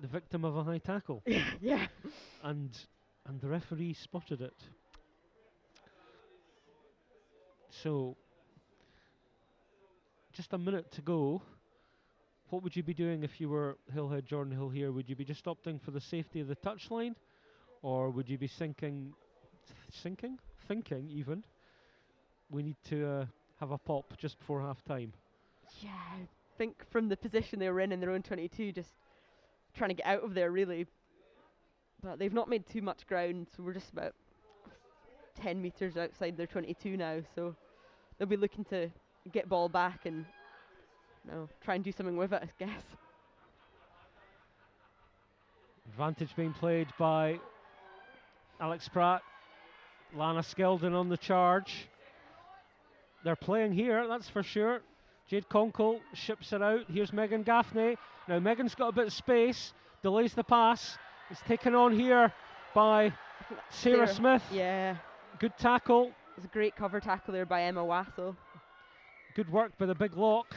the victim of a high tackle. Yeah. And the referee spotted it. So, just a minute to go. What would you be doing if you were Hillhead Jordanhill here? Would you be just opting for the safety of the touchline? Or would you be thinking even, we need to have a pop just before half time? Yeah, I think from the position they were in their own 22, just trying to get out of there really. But they've not made too much ground, so we're just about 10 metres outside their 22 now, so they'll be looking to get ball back and try and do something with it, I guess. Advantage being played by Alex Pratt. Lana Skeldon on the charge. They're playing here, that's for sure. Jade Conkle ships it out. Here's Megan Gaffney. Now Megan's got a bit of space, delays the pass. It's taken on here by Sarah Smith. Yeah. Good tackle. It was a great cover tackle there by Emma Wassel. Good work by the big lock.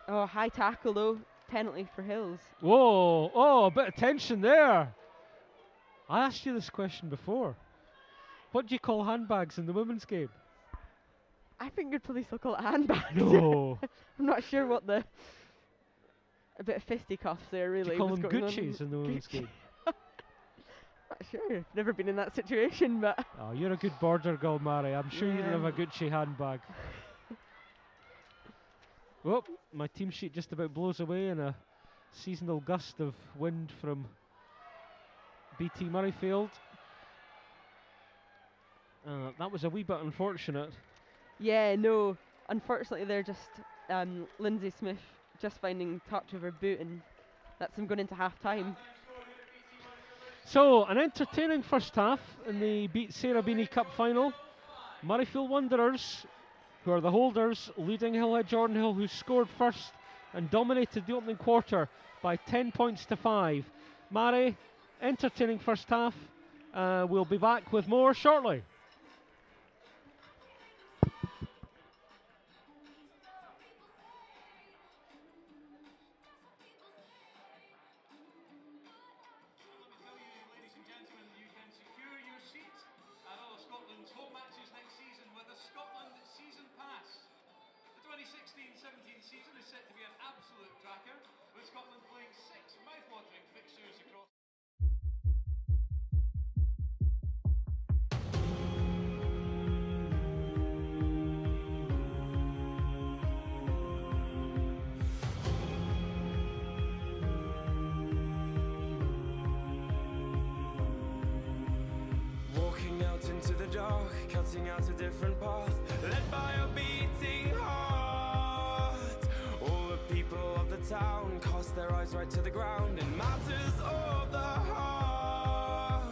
Oh, high tackle though. Penalty for Hills. Whoa, a bit of tension there. I asked you this question before. What do you call handbags in the women's game? I think good police will call it handbags. No. I'm not sure what a bit of fisticuffs there really. Do you call them Gucci's in the women's game? Not sure. Never been in that situation, but. Oh, you're a good border girl, Mary. I'm sure you don't have a Gucci handbag. Whoop, my team sheet just about blows away in a seasonal gust of wind from BT Murrayfield. That was a wee bit unfortunate. Yeah, no. Unfortunately, they're just Lindsay Smith just finding touch with her boot, and that's them going into half time. So, an entertaining first half in the Beat Sarah Beanie Cup final. Murrayfield Wanderers, who are the holders, leading Hillhead Jordanhill, who scored first and dominated the opening quarter by 10 points to 5. Mary, entertaining first half. We'll be back with more shortly. Home matches next season with a Scotland season 16-17 season is set to be an absolute cracker, with Scotland playing 6 mouth-watering fixtures across. Walking out into the dark, cutting out a different path, led by a beating heart. All the people of the town cast their eyes right to the ground in matters of the heart.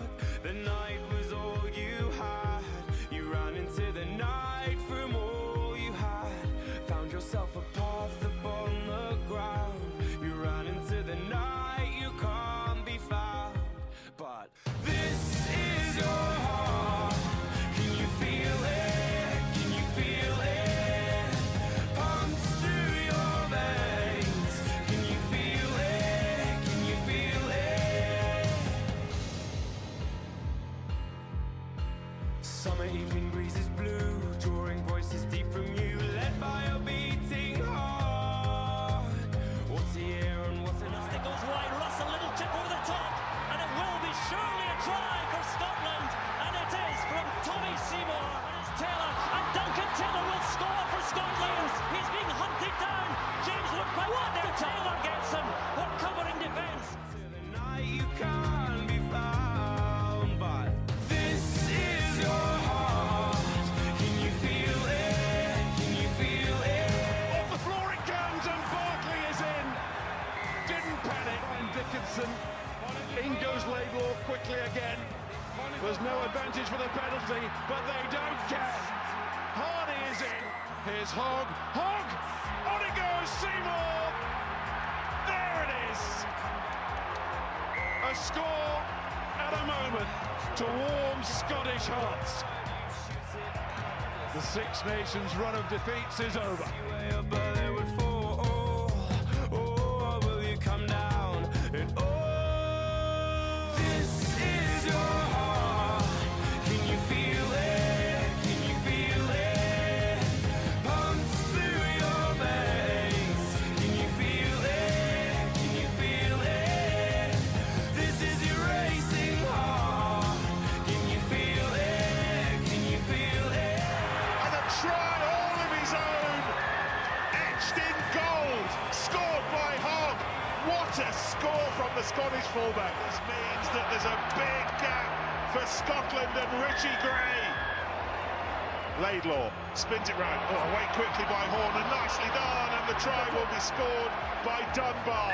The night was all you had, you ran into the night from all you had. Found yourself a path upon the ground, you ran into the night, you can't be found. But this is your heart, can you feel it, can you feel it, pumps through your veins, can you feel it, can you feel it. Summer evening breezes blue, drawing voices deep from you, led by a beating heart. What's the air and what's an It goes wide, Russell, little chip over the top, and it will be surely a try for Scotland, and it is from Tommy Seymour, and it's Taylor, and Duncan Taylor will score for Scotland. He's being hunted down. James looked back, what there, Taylor gets him. What covering defence. to the night you can't be found. But this is your heart, can you feel it, can you feel it. Off the floor it comes, and Barkley is in. Didn't panic. And Dickinson. In goes Laidlaw quickly again. There's no advantage for the penalty, but they don't care. Hardy is in. Here's Hogg. Hogg! On it goes, Seymour! There it is! A score at a moment to warm Scottish hearts. The Six Nations run of defeats is over. Way up, but they would fall. Oh, will you come down? And oh, this is your heart. Can you feel it? Can you feel it? Pumps through your veins. Can you feel it? Can you feel it? This is your racing heart. Can you feel it? Can you feel it? And a try all of his own, etched in gold, scored by Hogg. What a score from the Scottish fullback. This means that there's a big gap for Scotland and Richie Gray. Laidlaw spins it round, away quickly by Horn, and nicely done, and the try will be scored by Dunbar.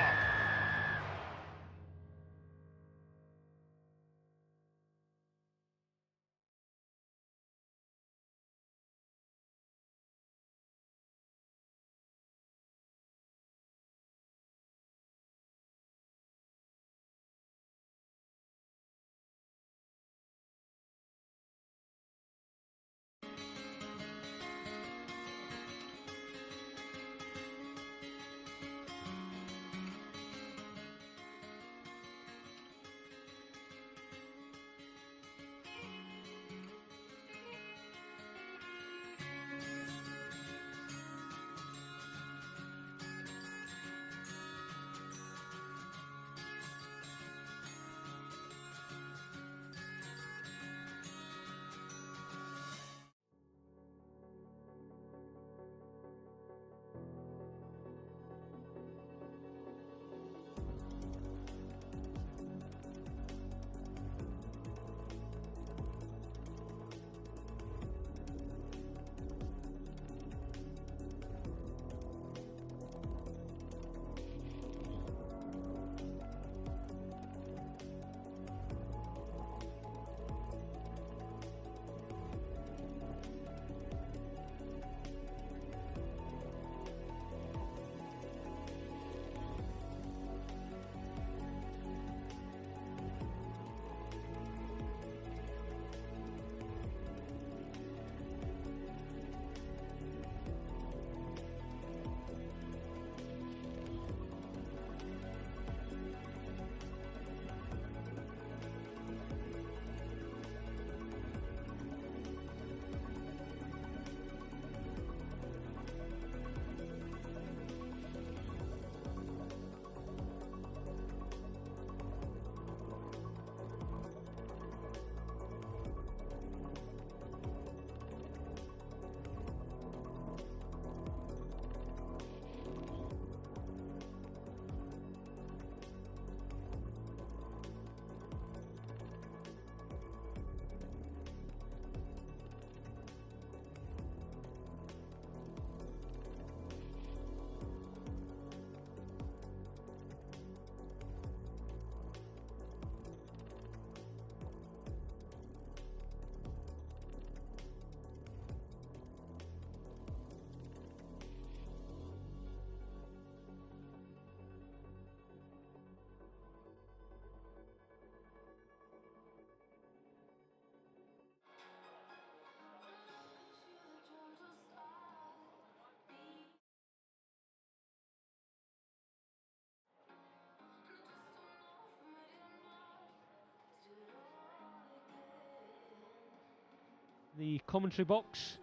the commentary box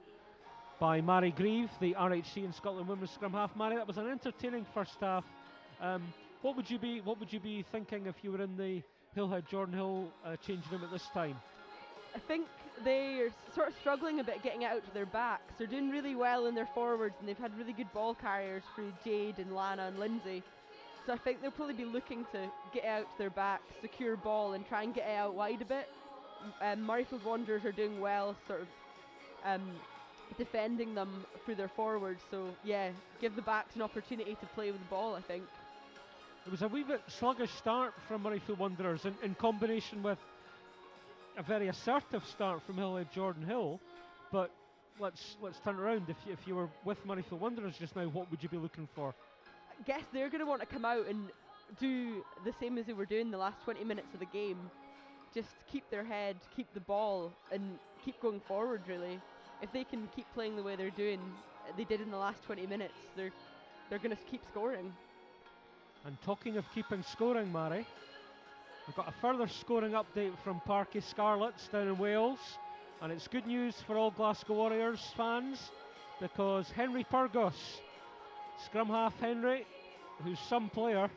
by Mary Grieve, the RHC and Scotland women's scrum half. Mary, that was an entertaining first half. What would you be thinking if you were in the Hillhead Jordanhill changing room at this time? I think they're sort of struggling a bit getting it out to their backs. They're doing really well in their forwards, and they've had really good ball carriers through Jade and Lana and Lindsay. So I think they'll probably be looking to get it out to their backs, secure ball, and try and get it out wide a bit. Murrayfield Wanderers are doing well, sort of defending them through their forwards. So yeah, give the backs an opportunity to play with the ball, I think. It was a wee bit sluggish start from Murrayfield Wanderers in combination with a very assertive start from Hillhead Jordanhill. But let's turn around. If you were with Murrayfield Wanderers just now, what would you be looking for? I guess they're going to want to come out and do the same as they were doing the last 20 minutes of the game. Just keep their head, keep the ball, and keep going forward, really. If they can keep playing the way they did in the last 20 minutes, they're going to keep scoring. And talking of keeping scoring, Mary, we've got a further scoring update from Parky Scarlets down in Wales, and it's good news for all Glasgow Warriors fans, because Henry Purgos, scrum half Henry, who's some player,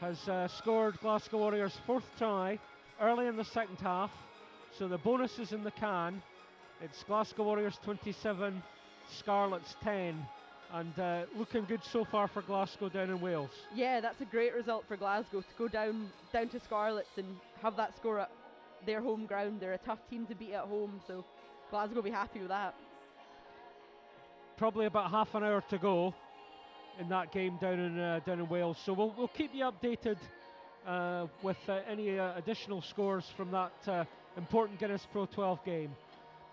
has scored Glasgow Warriors' 4th try early in the second half. So the bonus is in the can. It's Glasgow Warriors 27, Scarlets 10. And looking good so far for Glasgow down in Wales. Yeah, that's a great result for Glasgow to go down to Scarlets and have that score at their home ground. They're a tough team to beat at home, so Glasgow will be happy with that. Probably about half an hour to go in that game down in Wales. So we'll keep you updated with any additional scores from that important Guinness Pro 12 game.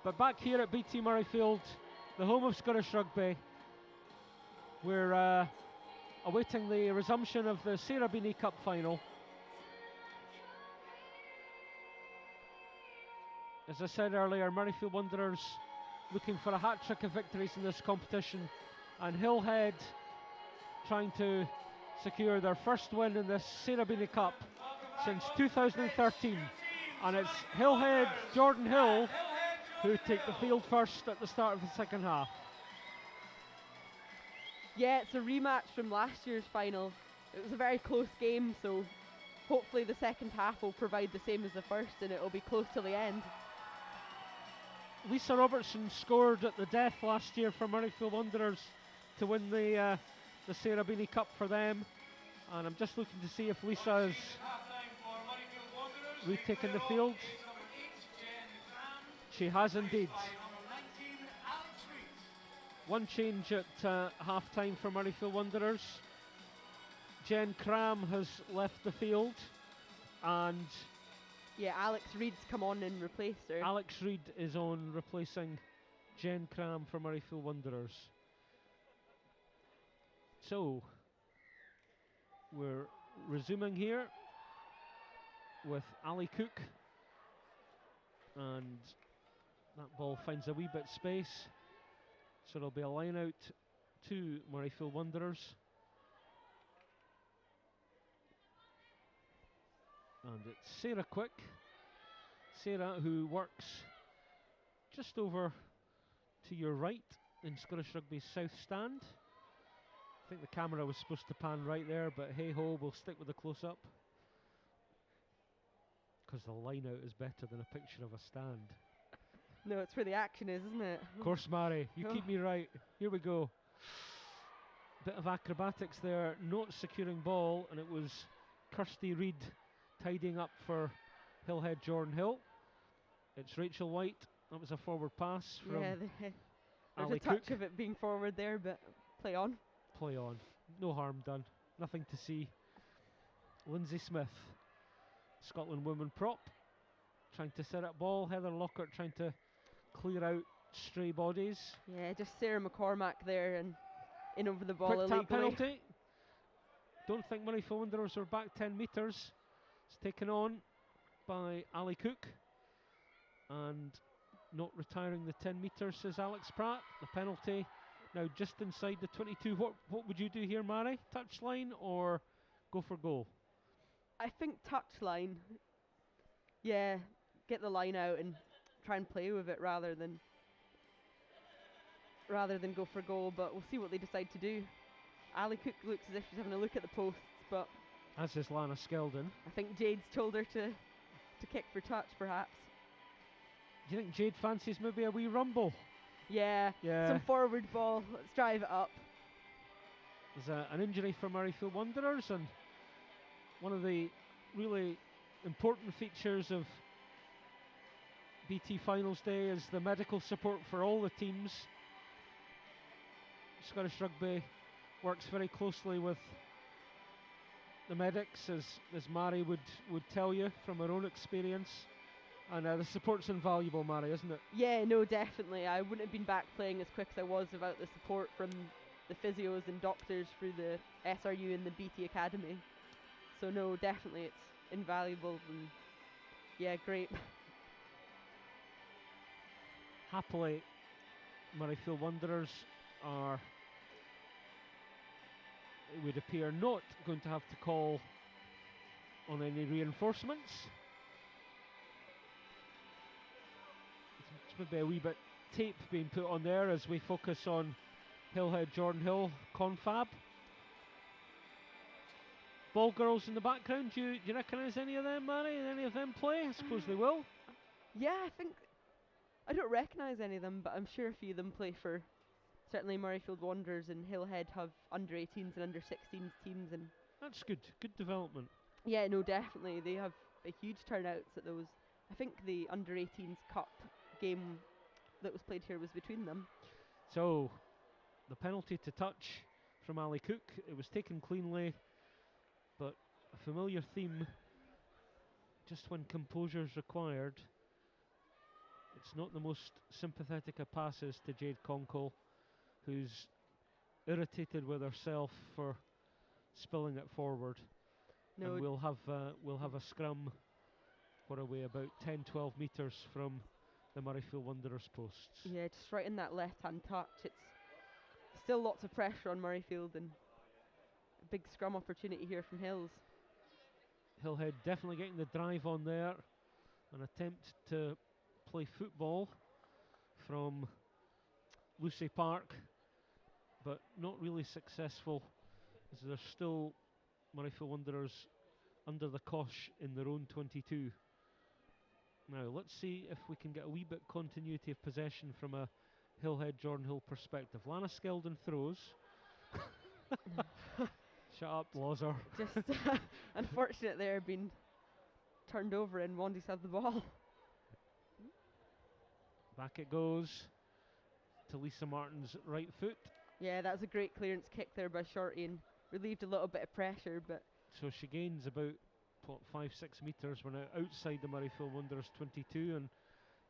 But back here at BT Murrayfield, the home of Scottish Rugby, we're awaiting the resumption of the Sarah Beanie Cup final. As I said earlier, Murrayfield Wanderers looking for a hat-trick of victories in this competition, and Hillhead trying to secure their first win in this Sarah Beanie Cup since 2013. And it's Hillhead Jordanhill who take the field first at the start of the second half. Yeah, it's a rematch from last year's final. It was a very close game, so hopefully the second half will provide the same as the first and it will be close till the end. Lisa Robertson scored at the death last year for Murrayfield Wanderers to win the Sarah Beanie Cup for them, and I'm just looking to see if Lisa has retaken the field. She has indeed. One change at half time for Murrayfield Wanderers. Jen Cram has left the field, and yeah, Alex Reid's come on and replaced her. Alex Reid is on, replacing Jen Cram for Murrayfield Wanderers. So we're resuming here with Ali Cook, and that ball finds a wee bit space, so there'll be a line out to Murrayfield Wanderers. And it's Sarah Quick. Sarah, who works just over to your right in Scottish Rugby's South Stand. I think the camera was supposed to pan right there, but hey ho, we'll stick with the close-up, because the line out is better than a picture of a stand. No, it's where the action is, isn't it? Of course, Mary, you keep me right. Here we go. Bit of acrobatics there, not securing ball, and it was Kirsty Reid tidying up for Hillhead Jordanhill. It's Rachel White. That was a forward pass from there's Ali a touch Cook. of it being forward there, but play on. Play on. No harm done. Nothing to see. Lindsay Smith, Scotland women prop, trying to set up ball. Heather Lockhart trying to clear out stray bodies. Yeah, just Sarah McCormack there and in over the ball Quick tap illegally. penalty. Don't think Murrayfield Wanderers were back 10 metres. It's taken on by Ali Cook, and not retiring the 10 metres, says Alex Pratt. The penalty now just inside the 22. What would you do here, Mary? Touchline or go for goal? I think touchline. Yeah, get the line out and try and play with it rather than go for goal. But we'll see what they decide to do. Ali Cook looks as if she's having a look at the posts, but as is Lana Skeldon. I think Jade's told her to kick for touch, perhaps. Do you think Jade fancies maybe a wee rumble? Yeah. Some forward ball. Let's drive it up. There's an injury for Murrayfield Wanderers, and one of the really important features of BT Finals Day is the medical support for all the teams. Scottish Rugby works very closely with the medics, as Mary would tell you from her own experience. And the support's invaluable, Mary, isn't it? Yeah, no, definitely. I wouldn't have been back playing as quick as I was without the support from the physios and doctors through the SRU and the BT Academy. So no, definitely it's invaluable, and yeah, great. Happily, Murrayfield Wanderers are, it would appear, not going to have to call on any reinforcements. It's maybe a wee bit tape being put on there as we focus on Hillhead, Jordanhill, Confab. Ball girls in the background, do you recognise any of them, Mary? Any of them play? I suppose they will. Yeah, I think I don't recognise any of them, but I'm sure a few of them play for certainly Murrayfield Wanderers, and Hillhead have under 18s and under 16s teams, and that's good development. Yeah, no, definitely. They have a huge turnouts at those. I think the under 18s cup game that was played here was between them. So the penalty to touch from Ali Cook. It was taken cleanly, but a familiar theme. Just when composure is required, it's not the most sympathetic of passes to Jade Conkle, who's irritated with herself for spilling it forward. No, and we'll have a scrum. What are we, about 10-12 metres from the Murrayfield Wanderers posts? Yeah, just right in that left-hand touch. It's still lots of pressure on Murrayfield, and a big scrum opportunity here from Hills. Hillhead definitely getting the drive on there. An attempt to play football from Lucy Park, but not really successful, as there's still Murrayfield Wanderers under the cosh in their own 22. Now let's see if we can get a wee bit continuity of possession from a Hillhead Jordanhill perspective. Lana Skeldon throws. Shut up, Lozer. Just unfortunate they're being turned over and Wandies have the ball. Back it goes to Lisa Martin's right foot. Yeah, that was a great clearance kick there by Shorty and relieved a little bit of pressure, but so she gains about 5-6 metres. We're now outside the Murrayfield Wanderers 22, and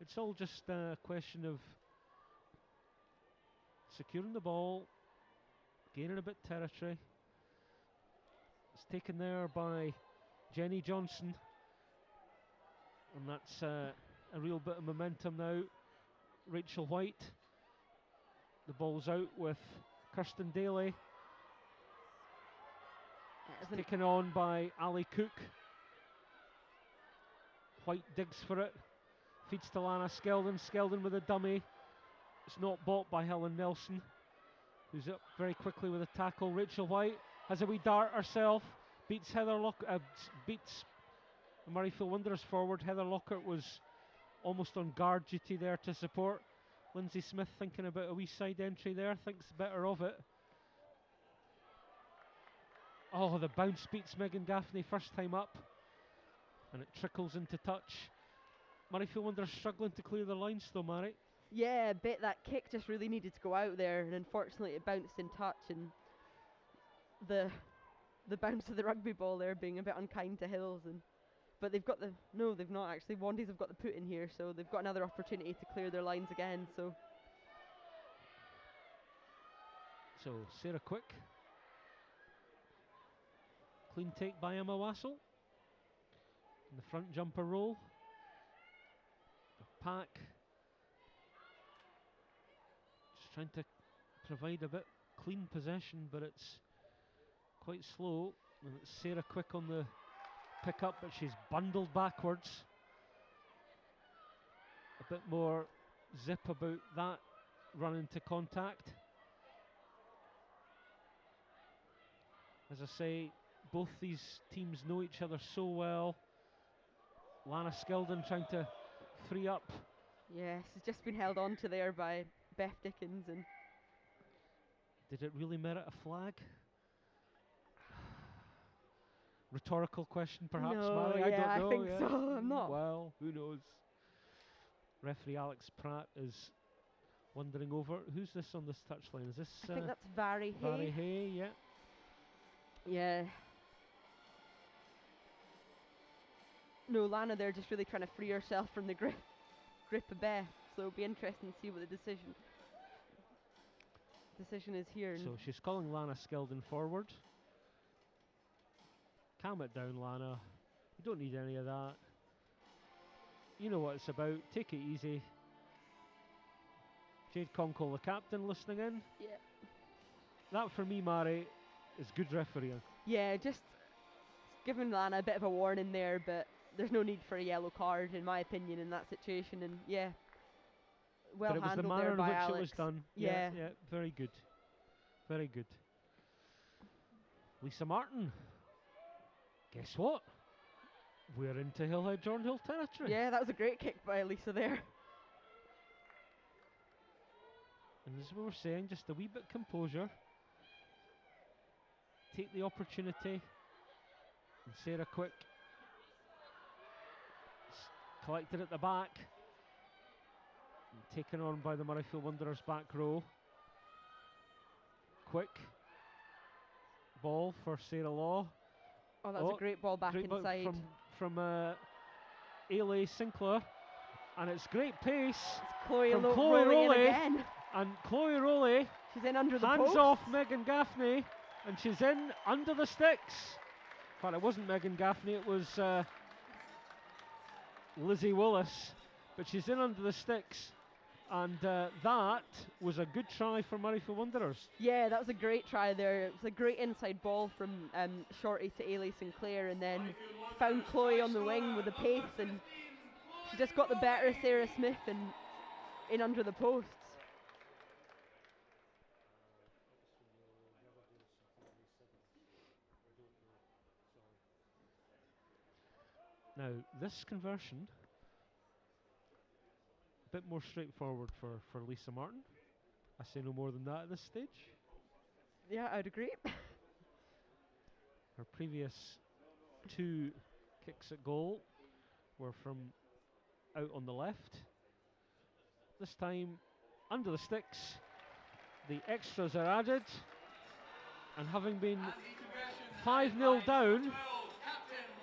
it's all just a question of securing the ball, gaining a bit territory. It's taken there by Jenny Johnson, and that's a real bit of momentum now. Rachel White, the ball's out with Kirsten Daly. Taken on by Ali Cook. White digs for it, feeds to Lana Skeldon. Skeldon with a dummy. It's not bought by Helen Nelson, who's up very quickly with a tackle. Rachel White has a wee dart herself, beats beats the Murrayfield Wanderers forward. Heather Lockhart was almost on guard duty there to support. Lindsay Smith thinking about a wee side entry there, thinks better of it. Oh, the bounce beats Megan Gaffney first time up, and it trickles into touch. Murrayfield Wanderers struggling to clear the lines though, Mary. Yeah, a bit. That kick just really needed to go out there, and unfortunately it bounced in touch, and the bounce of the rugby ball there being a bit unkind to Hills. But they've got no, they've not actually. Wandies have got the put in here, so they've got another opportunity to clear their lines again. So Sarah Quick. Clean take by Emma Wassel. In the front jumper roll. The pack. Just trying to provide a bit clean possession, but it's quite slow. And it's Sarah Quick on the pick up, but she's bundled backwards. A bit more zip about that run into contact. As I say, both these teams know each other so well. Lana Skeldon trying to free up. Yes, it's just been held on to there by Beth Dickens. And did it really merit a flag? Rhetorical question, perhaps, no, Mary? yeah, I don't know. I think so. I'm not. Well, who knows? Referee Alex Pratt is wandering over. Who's this on this touchline? Is this I think that's Vary Barry Hay. Hay? Yeah. Yeah. No, Lana there just really trying to free herself from the grip of Beth. So it'll be interesting to see what the decision is here. So she's calling Lana Skeldon forward. Calm it down, Lana. You don't need any of that. You know what it's about. Take it easy. Jade Conkle, the captain, listening in. Yeah. That for me, Mary, is good refereeing. Yeah, just giving Lana a bit of a warning there, but there's no need for a yellow card, in my opinion, in that situation. And yeah, well but it was the handled manner there in by which Alex. it was done. Yeah. Yeah, very good. Very good. Lisa Martin. Guess what? We're into Hillhead Jordanhill territory. Yeah, that was a great kick by Lisa there. And as we were saying, just a wee bit composure. Take the opportunity. And Sarah Quick collected at the back. And taken on by the Murrayfield Wanderers back row. Quick. Ball for Sarah Law. Oh, that was a great ball back great inside. From Ailey Sinclair. And it's great pace It's Chloe from Chloe Chloe in Rowley. again. And Chloe Rowley She's in under the hands post. off Megan Gaffney, and she's in under the sticks. But it wasn't Megan Gaffney, it was Lizzie Willis. But she's in under the sticks, and that was a good try for Murrayfield Wanderers. Yeah, that was a great try there. It was a great inside ball from Shorty to Ailey Sinclair, and then found Chloe on the wing with the pace, and she just got the better of Sarah Smith and in under the posts. Now, this conversion, a bit more straightforward for Lisa Martin. I say no more than that at this stage. Yeah, I'd agree. Her previous 2 kicks at goal were from out on the left. This time, under the sticks, the extras are added. And having been 5-0 down,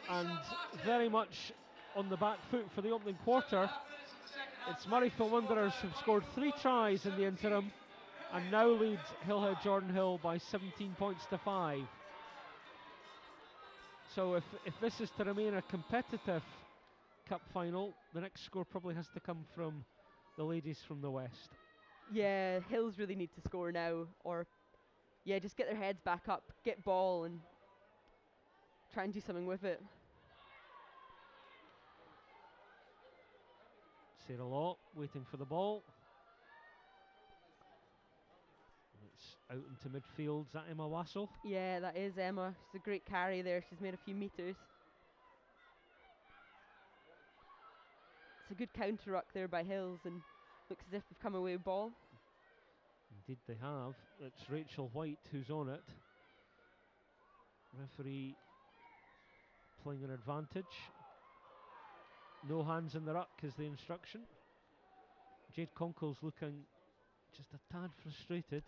and very much on the back foot for the opening quarter, it's Murrayfield Wanderers who've scored 3 tries in the interim and now lead Hillhead Jordanhill by 17 points to 5. So if this is to remain a competitive cup final, the next score probably has to come from the ladies from the west. Yeah, Hills really need to score now, or yeah, just get their heads back up, get ball and try and do something with it. Sarah Law waiting for the ball. It's out into midfield. Is that Emma Wassell? Yeah, that is Emma. She's a great carry there. She's made a few meters. It's a good counter ruck there by Hills, and looks as if they've come away with ball. Indeed they have. It's Rachel White who's on it. Referee playing an advantage. No hands in the ruck is the instruction. Jade Conkle's looking just a tad frustrated.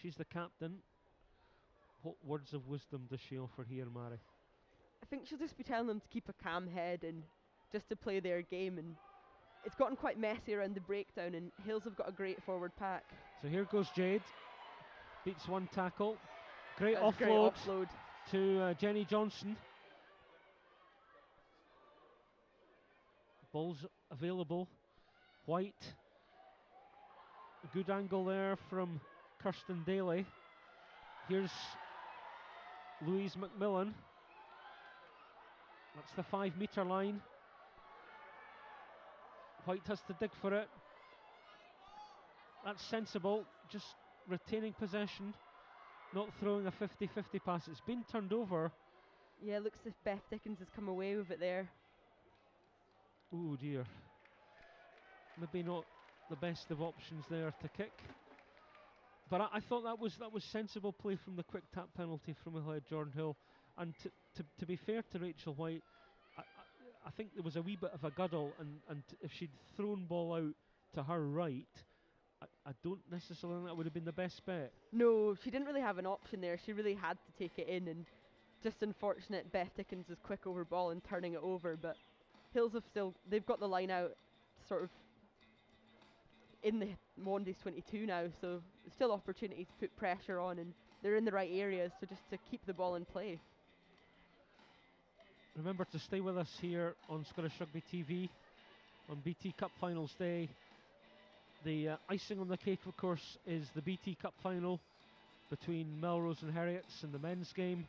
She's the captain. What words of wisdom does she offer here, Mary? I think she'll just be telling them to keep a calm head and just to play their game, and it's gotten quite messy around the breakdown, and Hills have got a great forward pack. So here goes Jade. Beats one tackle. Great That was a offload to Jenny Johnson. Ball's available. White. A good angle there from Kirsten Daly. Here's Louise McMillan. That's the 5 metre line. White has to dig for it. That's sensible, just retaining possession, not throwing a 50-50 pass. It's been turned over. Yeah, looks as if Beth Dickens has come away with it there. Oh dear. Maybe not the best of options there to kick. But I thought that was sensible play from the quick tap penalty from Hillhead Jordanhill. And to be fair to Rachel White, I think there was a wee bit of a guddle, and if she'd thrown ball out to her right, I don't necessarily think that would have been the best bet. No, she didn't really have an option there. She really had to take it in, and just unfortunate Beth Dickens is quick over ball and turning it over, but Hills they've got the line out sort of in the Mondays 22 now, so there's still opportunity to put pressure on, and they're in the right areas, so just to keep the ball in play. Remember to stay with us here on Scottish Rugby TV on BT Cup Finals Day. The icing on the cake, of course, is the BT Cup final between Melrose and Heriots in the men's game,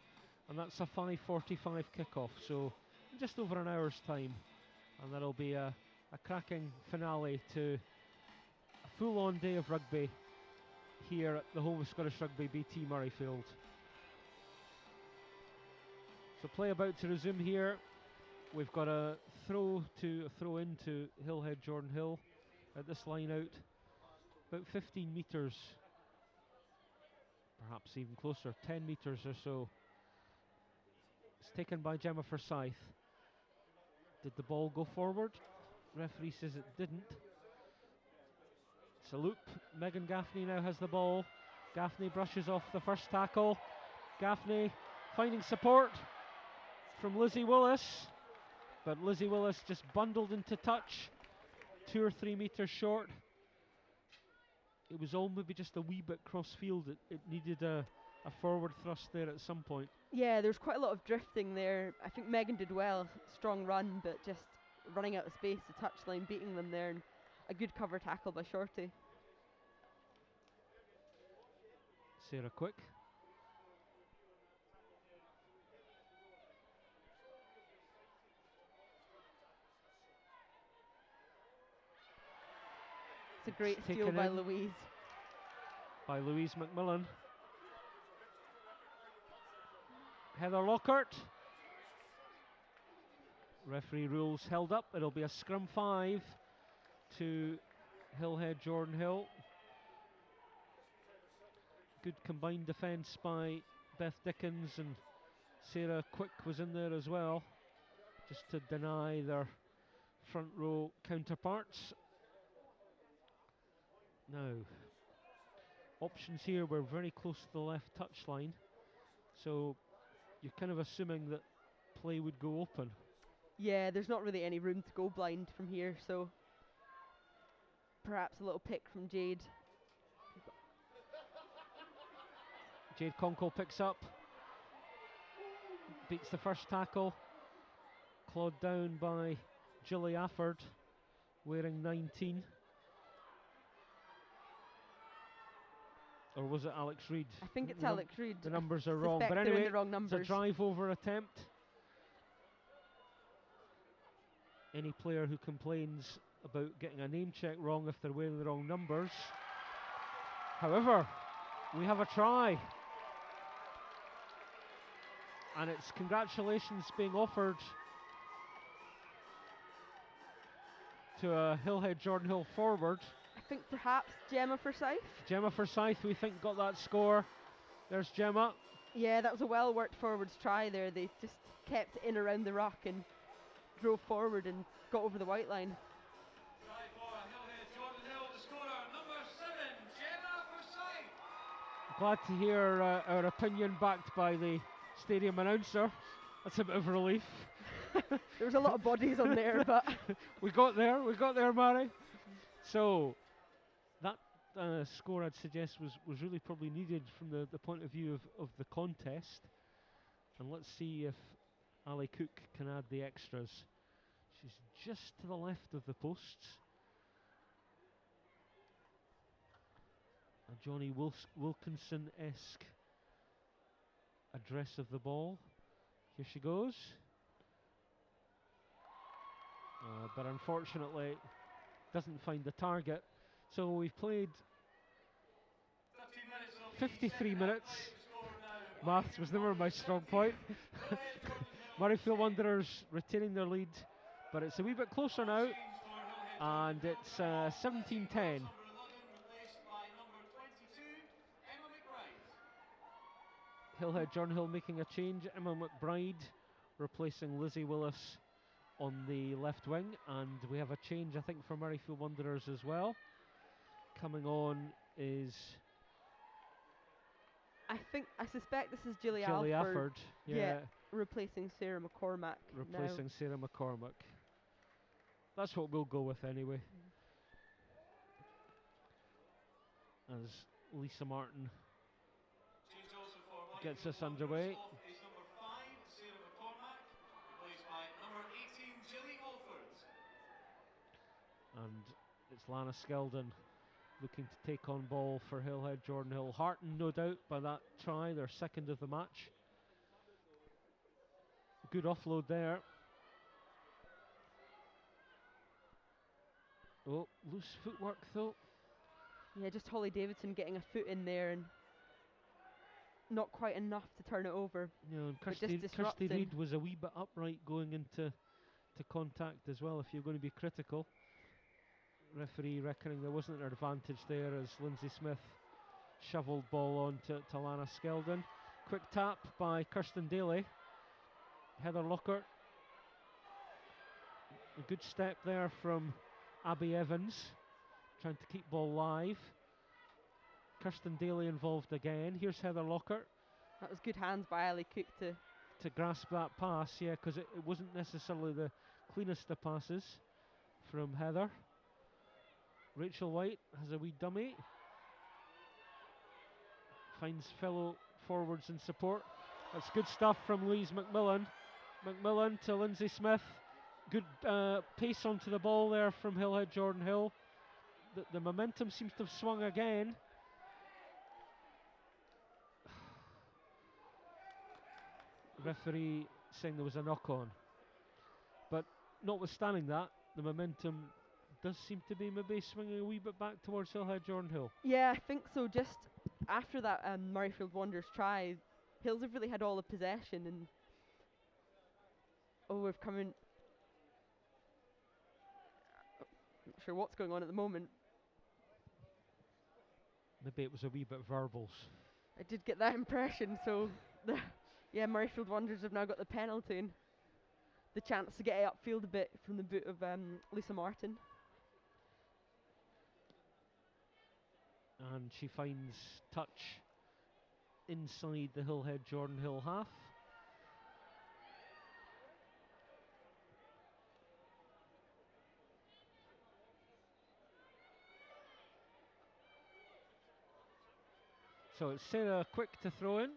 and that's a 5:45 kickoff, so in just over an hour's time, and that'll be a cracking finale to a full-on day of rugby here at the home of Scottish Rugby, BT Murrayfield. So play about to resume here. We've got a throw into Hillhead Jordanhill at this line out, about 15 metres, perhaps even closer, 10 metres or so. It's taken by Gemma Forsyth. Did the ball go forward? Referee says it didn't. It's a loop. Megan Gaffney now has the ball. Gaffney brushes off the first tackle. Gaffney finding support from Lizzie Willis, but Lizzie Willis just bundled into touch, 2 or 3 metres short. It was all maybe just a wee bit cross field. It needed a forward thrust there at some point. Yeah, there's quite a lot of drifting there. I think Megan did well, strong run, but just running out of space, the touchline beating them there, and a good cover tackle by Shorty. Sarah Quick. It's a great steal by Louise. By Louise McMillan. Heather Lockhart. Referee rules held up. It'll be a scrum 5 to Hillhead Jordanhill. Good combined defence by Beth Dickens, and Sarah Quick was in there as well, just to deny their front row counterparts. Now, options here were very close to the left touchline, so you're kind of assuming that play would go open. Yeah, there's not really any room to go blind from here, so perhaps a little pick from Jade. Jade Conkle picks up, beats the first tackle, clawed down by Julie Afford, wearing 19. Or was it Alex Reid? I think it's Alex Reid. The numbers are wrong, but anyway, it's a drive over attempt. Any player who complains about getting a name check wrong if they're wearing the wrong numbers. However, we have a try. And it's congratulations being offered to a Hillhead Jordanhill forward. I think perhaps Gemma Forsyth. Gemma Forsyth, we think, got that score. There's Gemma. Yeah, that was a well worked forwards try there. They just kept in around the ruck and drove forward and got over the white line. Try for Hillhead Jordanhill, the scorer, number 7, Gemma Forsyth. Glad to hear our opinion backed by the stadium announcer. That's a bit of relief. There was a lot of bodies on there, but we got there, Mary. So that score, I'd suggest, was really probably needed from the point of view of the contest. And let's see if Ali Cook can add the extras. She's just to the left of the posts. A Johnny Wilkinson-esque address of the ball. Here she goes. But unfortunately, doesn't find the target. So we've played 53 minutes. Maths was never my strong point. Murrayfield Wanderers retaining their lead, but it's a wee bit closer now, and it's 17-10. Hillhead Jordanhill making a change. Emma McBride replacing Lizzie Willis on the left wing, and we have a change I think for Murrayfield Wanderers as well. Coming on is I suspect this is Gilly Gilly Alford. Afford, yeah, replacing Sarah McCormack. replacing Sarah McCormack. That's what we'll go with anyway. As Lisa Martin gets us underway. Is number 5, Sarah McCormack, replaced by number 18, Gilly Alford. And it's Lana Skeldon looking to take on ball for Hillhead Jordanhill. Heartened, no doubt, by that try, their second of the match. Good offload there. Oh, loose footwork though. Yeah, just Holly Davidson getting a foot in there and not quite enough to turn it over. You know, and But just Kirsty disrupting. Reid was a wee bit upright going into contact as well, if you're going to be critical. Referee reckoning there wasn't an advantage there as Lindsay Smith shovelled ball on to Lana Skeldon. Quick tap by Kirsten Daly. Heather Lockhart. A good step there from Abby Evans, trying to keep ball live. Kirsten Daly involved again. Here's Heather Lockhart. That was good hands by Ali Cook to grasp that pass, yeah, because it wasn't necessarily the cleanest of passes from Heather. Rachel White has a wee dummy. Finds fellow forwards in support. That's good stuff from Louise McMillan. McMillan to Lindsay Smith. Good pace onto the ball there from Hillhead Jordanhill. The momentum seems to have swung again. Referee saying there was a knock on. But notwithstanding that, the momentum does seem to be maybe swinging a wee bit back towards Hillhead Jordanhill. Yeah, I think so. Just after that Murrayfield Wanderers try, Hills have really had all the possession, and we've come in. Not sure what's going on at the moment. Maybe it was a wee bit verbals. I did get that impression. So, Murrayfield Wanderers have now got the penalty and the chance to get it upfield a bit from the boot of Lisa Martin. And she finds touch inside the Hillhead Jordanhill half. So it's Sarah Quick to throw in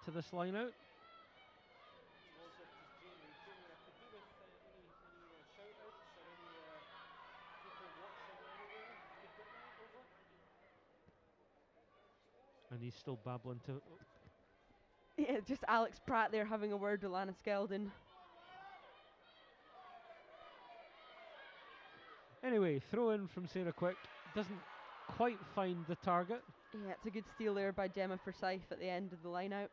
to this line out. And he's still babbling to... Yeah, just Alex Pratt there having a word with Lana Skeldon. Anyway, throw in from Sarah Quick. Doesn't quite find the target. Yeah, it's a good steal there by Gemma Forsyth at the end of the line out.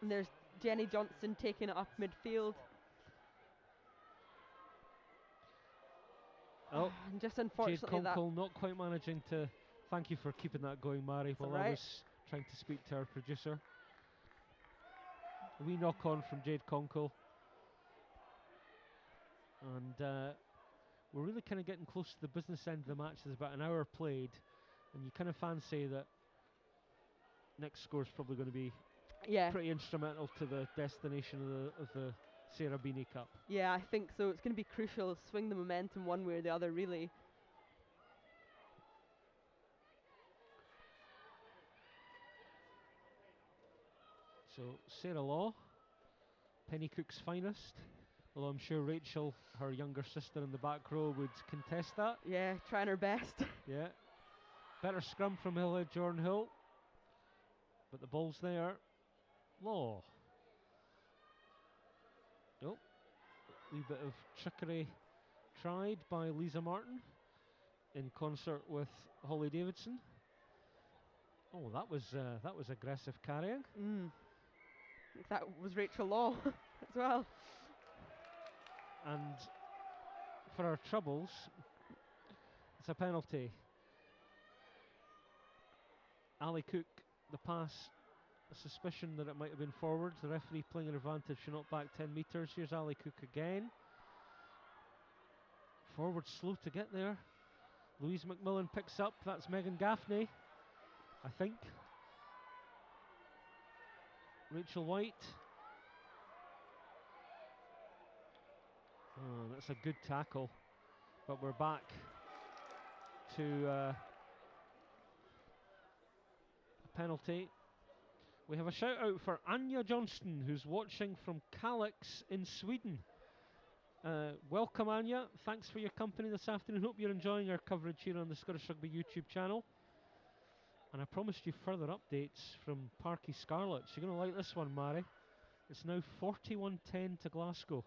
And there's Jenny Johnson taking it up midfield. Oh, and just Jade unfortunately that... Conkle not quite managing to... Thank you for keeping that going, Mary, while I was trying to speak to our producer. A wee knock on from Jade Conkle. And we're really kind of getting close to the business end of the match. There's about an hour played, and you kind of fancy that next score is probably going to be pretty instrumental to the destination of the Sarah Beanie Cup. Yeah, I think so. It's going to be crucial to swing the momentum one way or the other, really. So Sarah Law, Penny Cook's finest. Although I'm sure Rachel, her younger sister in the back row, would contest that. Yeah, trying her best. Yeah. Better scrum from Hillhead Jordanhill. But the ball's there. Law. Nope. Wee bit of trickery tried by Lisa Martin in concert with Holly Davidson. Oh, that was aggressive carrying. I think that was Rachel Law as well. And for our troubles, it's a penalty. Ali Cook, the pass, a suspicion that it might have been forward. The referee playing an advantage, she knocked back 10 metres. Here's Ali Cook again. Forward slow to get there. Louise McMillan picks up, that's Megan Gaffney, I think. Rachel White. Oh, that's a good tackle. But we're back to a penalty. We have a shout out for Anja Johnston, who's watching from Kalix in Sweden. Welcome, Anja. Thanks for your company this afternoon. Hope you're enjoying our coverage here on the Scottish Rugby YouTube channel. And I promised you further updates from Parky Scarlets. You're going to like this one, Mari. It's now 41-10 to Glasgow.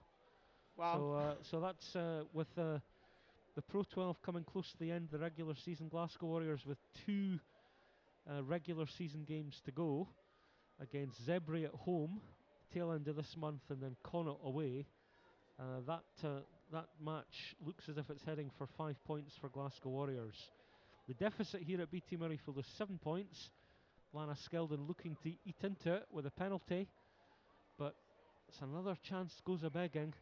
Wow. So that's with the Pro 12 coming close to the end of the regular season. Glasgow Warriors with 2 regular season games to go against Zebri at home, tail end of this month, and then Connaught away. That match looks as if it's heading for 5 points for Glasgow Warriors. The deficit here at BT Murrayfield is 7 points. Lana Skeldon looking to eat into it with a penalty, but it's another chance goes a begging.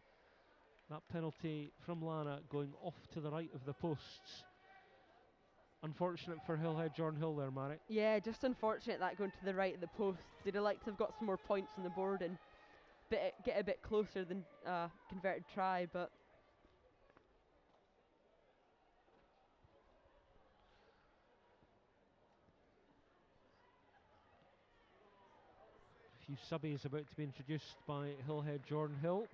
That penalty from Lana going off to the right of the posts. Unfortunate for Hillhead Jordanhill there, Mary. Yeah, just unfortunate that going to the right of the post. They'd have liked to have got some more points on the board and get a bit closer than converted try, but a few subbies about to be introduced by Hillhead Jordanhill.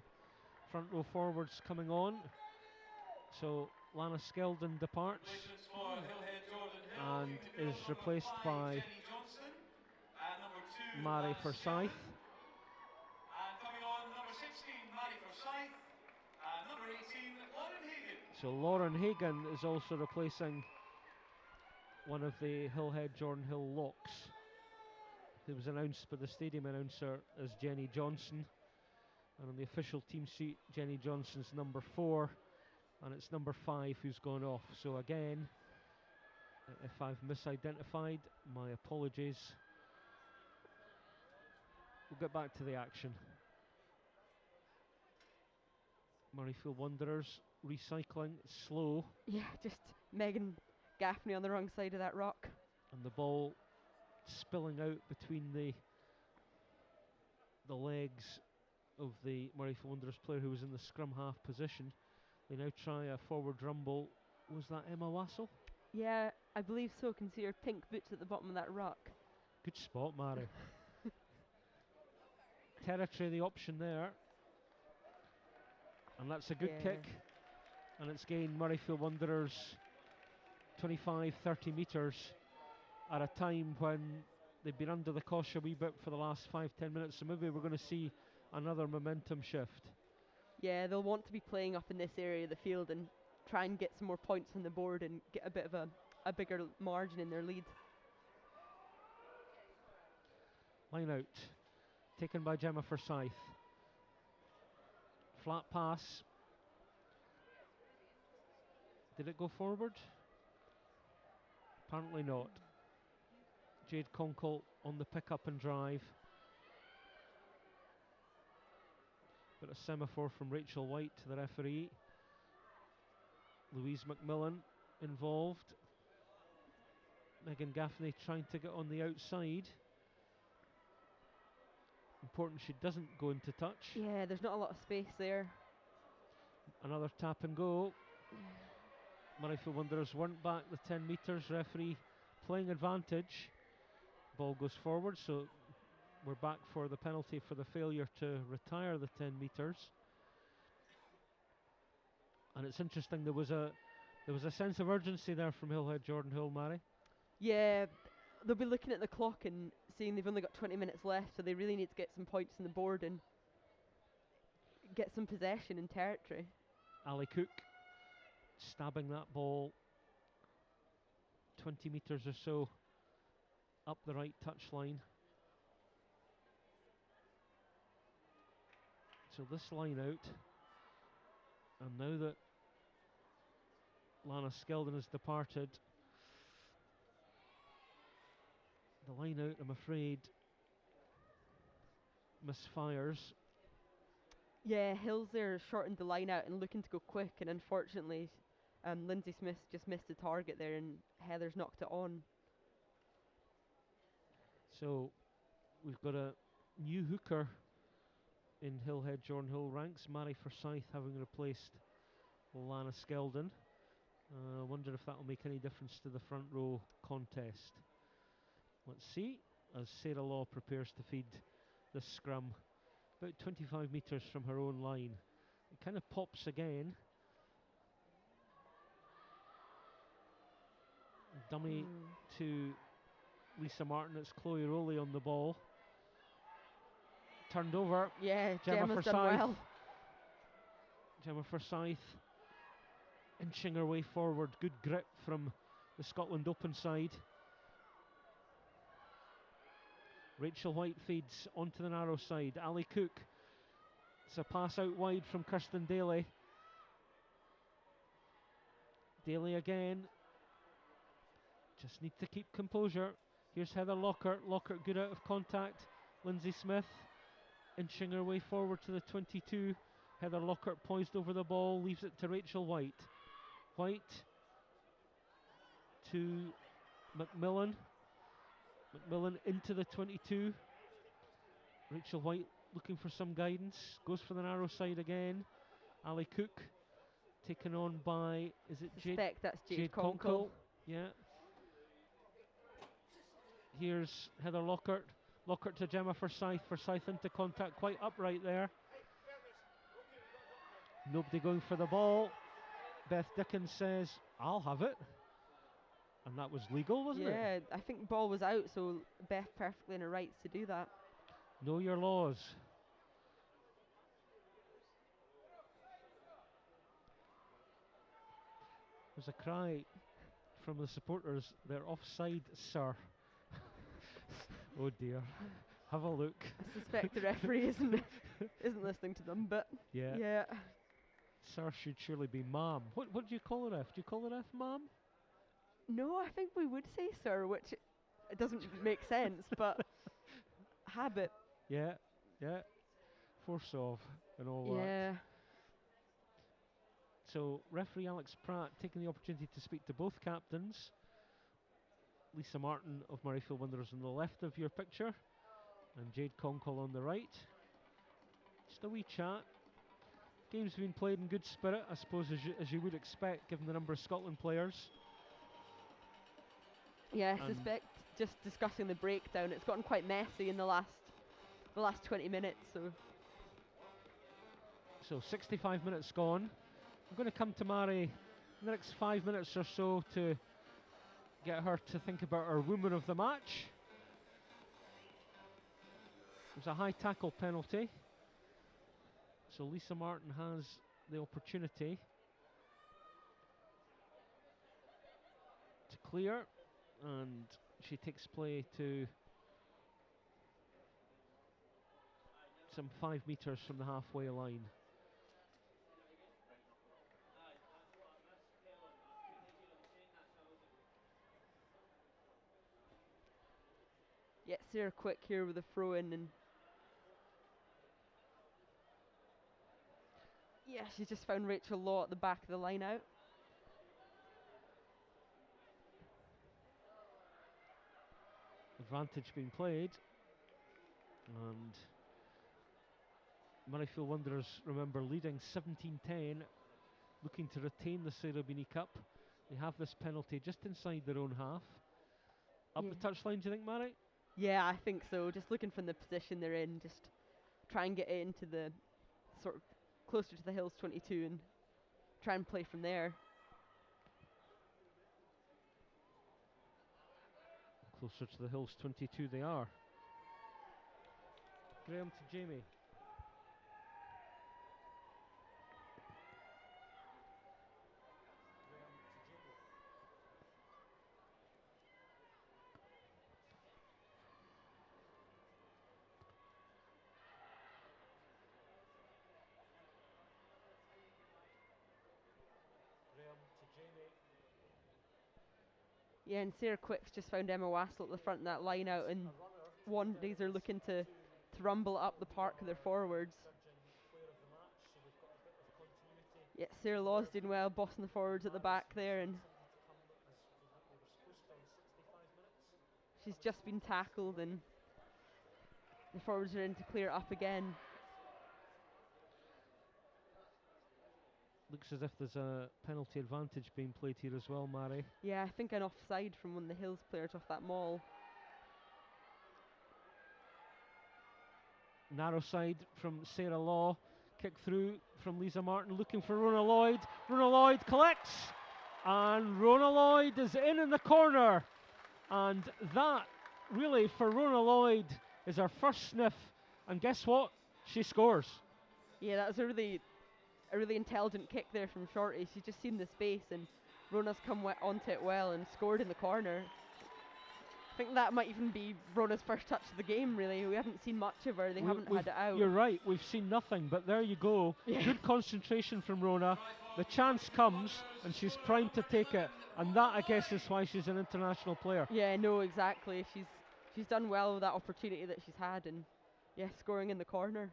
Front row forwards coming on. So Lana Skeldon departs and is replaced by Mary Forsyth. And coming on, number 16, Mary Forsyth, and number 18, Lauren Hagan. So Lauren Hagan is also replacing one of the Hillhead Jordanhill locks, who was announced by the stadium announcer as Jenny Johnson. And on the official team sheet, Jenny Johnson's number 4, and it's number 5 who's gone off. So again, if I've misidentified, my apologies. We'll get back to the action. Murrayfield Wanderers recycling, slow. yeah, just Megan Gaffney on the wrong side of that rock. And the ball spilling out between the legs of the Murrayfield Wanderers player who was in the scrum half position. They now try a forward rumble. Was that Emma Wassell? Yeah, I believe so. Can see her pink boots at the bottom of that rock. Good spot, Mary. Territory the option there. And that's a good kick. And it's gained Murrayfield Wanderers 25-30 metres at a time when they've been under the cosh a wee bit for the last 5-10 minutes. So maybe we're going to see another momentum shift. Yeah, they'll want to be playing up in this area of the field and try and get some more points on the board and get a bit of a bigger margin in their lead. Line out, taken by Gemma Forsyth. Flat pass. Did it go forward? Apparently not. Jade Conkle on the pick up and drive. But a semaphore from Rachel White to the referee. Louise McMillan involved. Megan Gaffney trying to get on the outside. Important she doesn't go into touch. Yeah, there's not a lot of space there. Another tap and go. Murrayfield Wanderers weren't back the 10 metres. Referee playing advantage. Ball goes forward, so we're back for the penalty for the failure to retire the 10 metres. And it's interesting, there was a sense of urgency there from Hillhead Jordanhill, Mary. Yeah, they'll be looking at the clock and seeing they've only got 20 minutes left, so they really need to get some points on the board and get some possession and territory. Ali Cook stabbing that ball 20 metres or so up the right touchline. So this line out, and now that Lana Skeldon has departed, the line out, I'm afraid, misfires. Yeah, Hills there shortened the line out and looking to go quick, and unfortunately Lindsay Smith just missed the target there and Heather's knocked it on. So we've got a new hooker in Hillhead Jordanhill ranks, Mary Forsyth having replaced Lana Skeldon. I wonder if that will make any difference to the front row contest. Let's see, as Sarah Law prepares to feed this scrum about 25 metres from her own line. It kind of pops again. Dummy to Lisa Martin. It's Chloe Rowley on the ball. Turned over. Yeah, Gemma Gemma's Forsyth. done well. Gemma Forsyth inching her way forward. Good grip from the Scotland Open side. Rachel White feeds onto the narrow side. Ali Cook. It's a pass out wide from Kirsten Daly. Daly again. Just need to keep composure. Here's Heather Lockhart. Lockhart good out of contact. Lindsay Smith inching her way forward to the 22. Heather Lockhart poised over the ball. Leaves it to Rachel White. White to McMillan. McMillan into the 22. Rachel White looking for some guidance. Goes for the narrow side again. Ali Cook taken on by, is it Jade? Suspect that's Jade Conkle. Conkle. Yeah. Here's Heather Lockhart. Lockhart to Gemma Forsyth. Forsyth into contact, quite upright there. Nobody going for the ball. Beth Dickens says, I'll have it. And that was legal, wasn't it? Yeah, I think ball was out, so Beth perfectly in her rights to do that. Know your laws. There's a cry from the supporters. They're offside, sir. Oh dear. Have a look. I suspect the referee isn't listening to them, but yeah. Sir should surely be ma'am. What do you call a ref? Do you call a ref ma'am? No, I think we would say sir, which it doesn't make sense, but habit. Yeah. Force of and all that. Yeah. So referee Alex Pratt taking the opportunity to speak to both captains. Lisa Martin of Murrayfield Wanderers on the left of your picture, and Jade Conkle on the right. Just a wee chat. Game's been played in good spirit, I suppose, as you would expect, given the number of Scotland players. Yeah, I suspect just discussing the breakdown, it's gotten quite messy in the last 20 minutes. So 65 minutes gone. I'm going to come to Mary in the next 5 minutes or so to get her to think about her woman of the match. There's a high tackle penalty. So Lisa Martin has the opportunity to clear, and she takes play to some 5 metres from the halfway line. Yeah, Sarah Quick here with a throw in, and yeah, she's just found Rachel Law at the back of the line out. Advantage being played, and Murrayfield Wanderers, remember, leading 17-10, looking to retain the Sarah Beanie Cup. They have this penalty just inside their own half. Up the touchline, do you think, Mary? Yeah, I think so. Just looking from the position they're in, just try and get it into the sort of closer to the Hills 22 and try and play from there. Closer to the Hills 22 they are. Graham to Jamie. Yeah, and Sarah Quick's just found Emma Wassell at the front of that line out, and Wanderers are looking to rumble it up the park with their forwards. Yeah, Sarah Law's doing well, bossing the forwards at the back there, and she's just been tackled, and the forwards are in to clear it up again. Looks as if there's a penalty advantage being played here as well, Mary. Yeah, I think an offside from one of the Hills players off that maul. Narrow side from Sarah Law. Kick through from Lisa Martin, looking for Rona Lloyd. Rona Lloyd collects, and Rona Lloyd is in the corner. And that, really, for Rona Lloyd, is her first sniff. And guess what? She scores. Yeah, that was a really intelligent kick there from Shorty. She's just seen the space, and Rona's come onto it well and scored in the corner. I think that might even be Rona's first touch of the game, really. We haven't seen much of her. They haven't had it out. You're right, we've seen nothing, but there you go. Yeah. Good concentration from Rona. The chance comes, and she's primed to take it. And that, I guess, is why she's an international player. Yeah, no, exactly. She's done well with that opportunity that she's had, and yeah, scoring in the corner.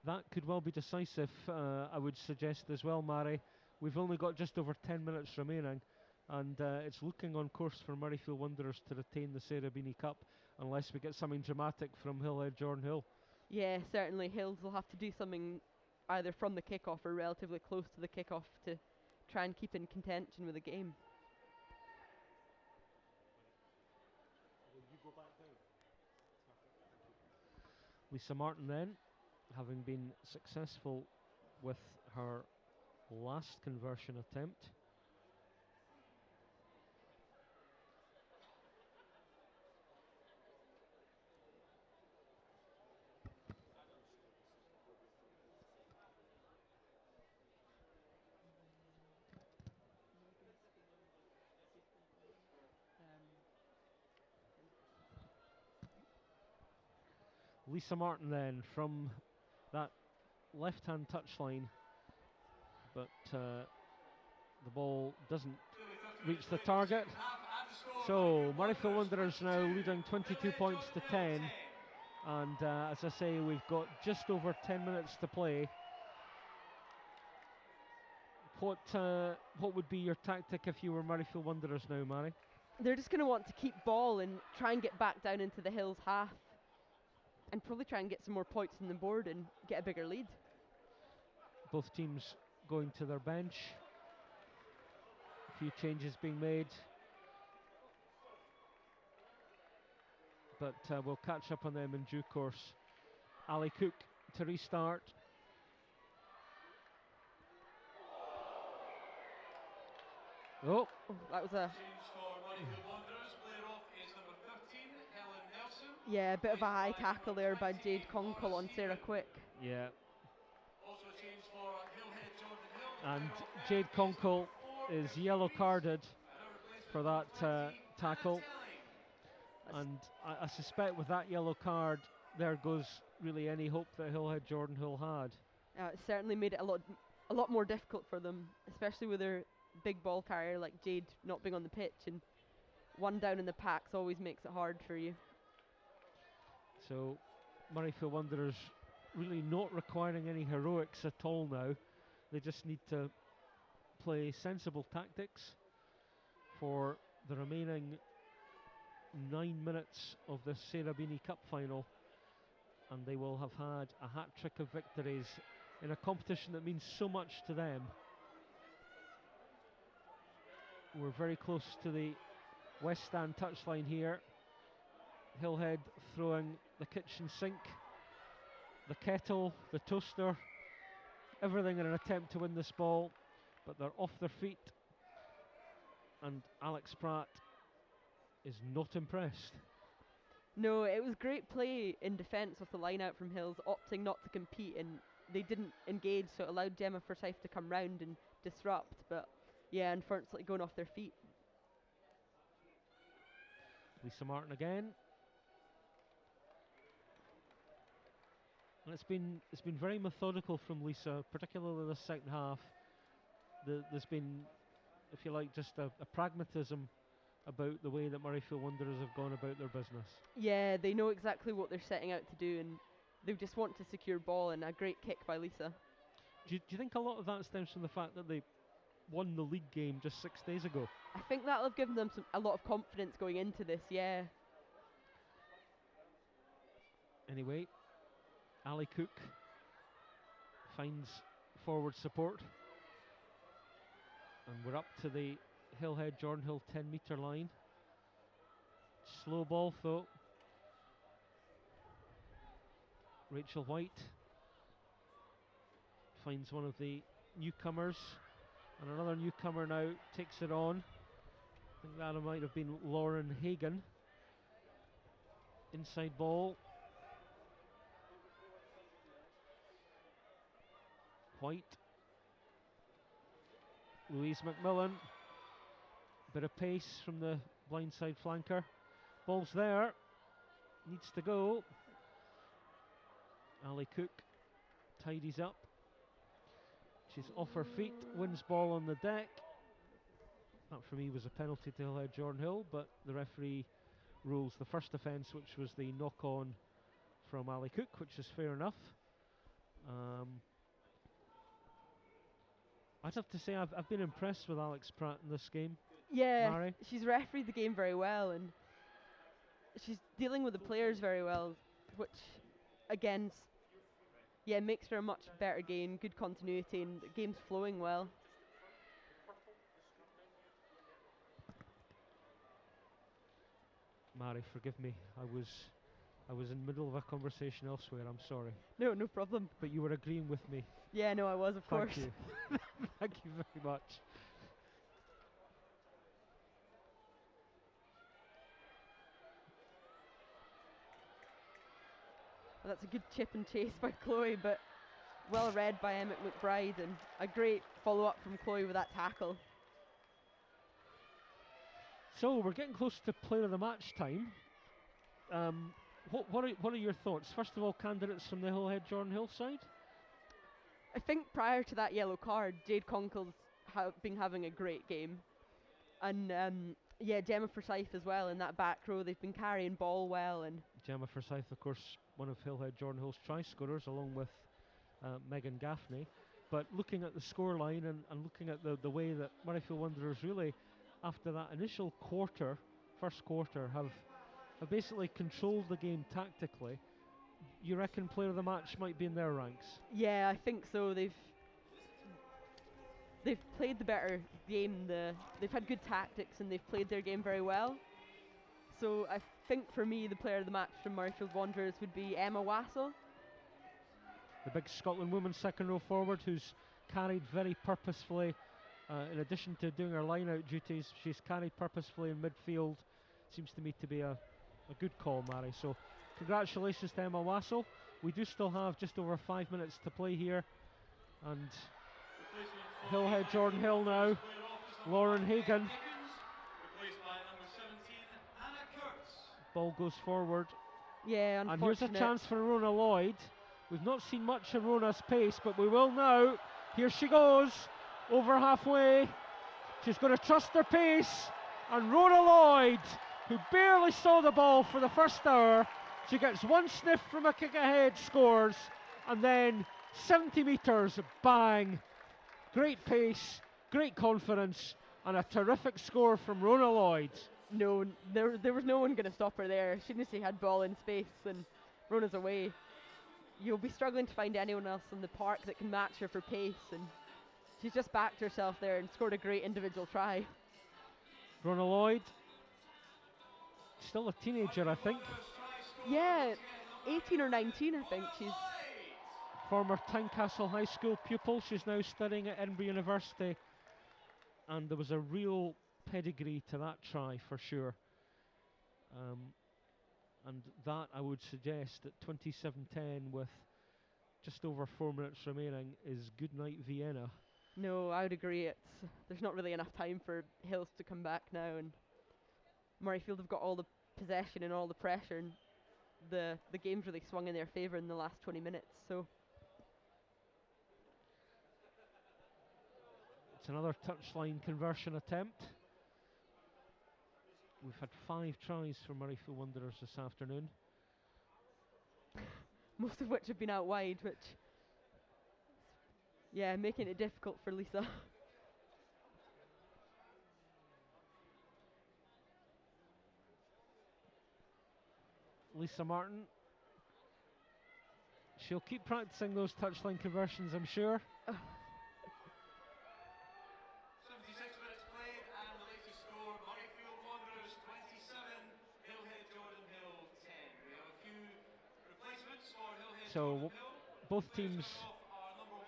That could well be decisive, I would suggest as well, Mary. We've only got just over 10 minutes remaining, and it's looking on course for Murrayfield Wanderers to retain the Sarah Beanie Cup, unless we get something dramatic from Hillhead Jordanhill. Yeah, certainly Hills will have to do something either from the kickoff or relatively close to the kickoff to try and keep in contention with the game. Lisa Martin then, having been successful with her last conversion attempt. Lisa Martin then from that left-hand touchline, but the ball doesn't reach the target. So Murrayfield Wanderers now leading 22 points to 10, and as I say, we've got just over 10 minutes to play. What would be your tactic if you were Murrayfield Wanderers now, Mary? They're just going to want to keep ball and try and get back down into the Hills half, and probably try and get some more points on the board and get a bigger lead. Both teams going to their bench. A few changes being made. But we'll catch up on them in due course. Ali Cook to restart. Oh, That was a yeah, a bit of a high tackle there by Jade Conkle on Sarah Quick. yeah. And Jade Conkle is yellow carded for that tackle. And I suspect with that yellow card, there goes really any hope that Hillhead Jordanhill had. It certainly made it a lot more difficult for them, especially with their big ball carrier like Jade not being on the pitch, and one down in the packs always makes it hard for you. So Murrayfield Wanderers really not requiring any heroics at all now. They just need to play sensible tactics for the remaining 9 minutes of the Sarah Beanie Cup final, and they will have had a hat-trick of victories in a competition that means so much to them. We're very close to the West Stand touchline here. Hillhead throwing the kitchen sink, the kettle, the toaster, everything in an attempt to win this ball, but they're off their feet, and Alex Pratt is not impressed. No, it was great play in defence with the line out from Hills, opting not to compete, and they didn't engage, so it allowed Gemma Forsyth to come round and disrupt, but yeah, unfortunately going off their feet. Lisa Martin again. And it's been very methodical from Lisa, particularly the second half. There's been, if you like, just a pragmatism about the way that Murrayfield Wanderers have gone about their business. Yeah, they know exactly what they're setting out to do, and they just want to secure ball, and a great kick by Lisa. Do you think a lot of that stems from the fact that they won the league game just 6 days ago? I think that'll have given them a lot of confidence going into this, yeah. Anyway, Ali Cook finds forward support, and we're up to the Hillhead Jordanhill 10-metre line. Slow ball though. Rachel White finds one of the newcomers, and another newcomer now takes it on. I think that might have been Lauren Hagan. Inside ball. White. Louise McMillan. Bit of pace from the blindside flanker. Ball's there. Needs to go. Ali Cook tidies up. She's off her feet, wins ball on the deck. That for me was a penalty to Hillhead Jordanhill, but the referee rules the first offence, which was the knock on from Ali Cook, which is fair enough. I'd have to say I've been impressed with Alex Pratt in this game. Yeah, Mary? she's refereed the game very well, and she's dealing with the players very well, which again, makes for a much better game, good continuity, and the game's flowing well. Mary, forgive me. I was in the middle of a conversation elsewhere. I'm sorry, No problem. but you were agreeing with me. Yeah, no, I was, of Thank course. you. Thank you very much. Well, that's a good chip and chase by Chloe, but well read by Emmett McBride, and a great follow-up from Chloe with that tackle. So we're getting close to player of the match time. What are your thoughts? First of all, candidates from the Hillhead Jordanhill side. I think prior to that yellow card, Jade Conkle's been having a great game. And Gemma Forsyth as well in that back row. They've been carrying ball well. And Gemma Forsyth, of course, one of Hillhead Jordanhill's try scorers, along with Megan Gaffney. But looking at the scoreline and looking at the way that Murrayfield Wanderers really, after that initial first quarter, have basically controlled the game tactically, you reckon player of the match might be in their ranks? yeah, I think so. They've played the better game. They've had good tactics and they've played their game very well. So I think for me, the player of the match from Murrayfield Wanderers would be Emma Wassell. The big Scotland woman second row forward, who's carried very purposefully, in addition to doing her line-out duties, she's carried purposefully in midfield. Seems to me to be a good call, Mary. So congratulations to Emma Wassell. We do still have just over 5 minutes to play here, and Hillhead Jordanhill now. Lauren Hagan. Ball goes forward. Yeah, And here's unfortunate. a chance for Rona Lloyd. We've not seen much of Rona's pace, but we will now. Here she goes, over halfway. She's going to trust her pace. And Rona Lloyd, who barely saw the ball for the first hour, she gets one sniff from a kick ahead, scores, and then 70 metres, bang. Great pace, great confidence, and a terrific score from Rona Lloyd. No, there was no one going to stop her there. As soon as she had ball in space and Rona's away, you'll be struggling to find anyone else in the park that can match her for pace, and she's just backed herself there and scored a great individual try. Rona Lloyd, still a teenager, I think. Yeah, 18 or 19, I think she's. Former Tynecastle High School pupil. She's now studying at Edinburgh University, and there was a real pedigree to that try for sure. And that, I would suggest, at 27:10 with just over 4 minutes remaining, is good night Vienna. No, I would agree. There's not really enough time for Hills to come back now, and Murrayfield have got all the possession and all the pressure, and the game's really swung in their favour in the last 20 minutes. So it's another touchline conversion attempt. We've had 5 tries for Murrayfield Wanderers this afternoon. Most of which have been out wide, which, yeah, making it difficult for Lisa. Lisa Martin. She'll keep practicing those touchline conversions, I'm sure. 76 minutes played and the latest score, Murrayfield Wanderers 27, Hillhead Jordanhill 10. We have a few replacements for Hillhead So Jordanhill. both teams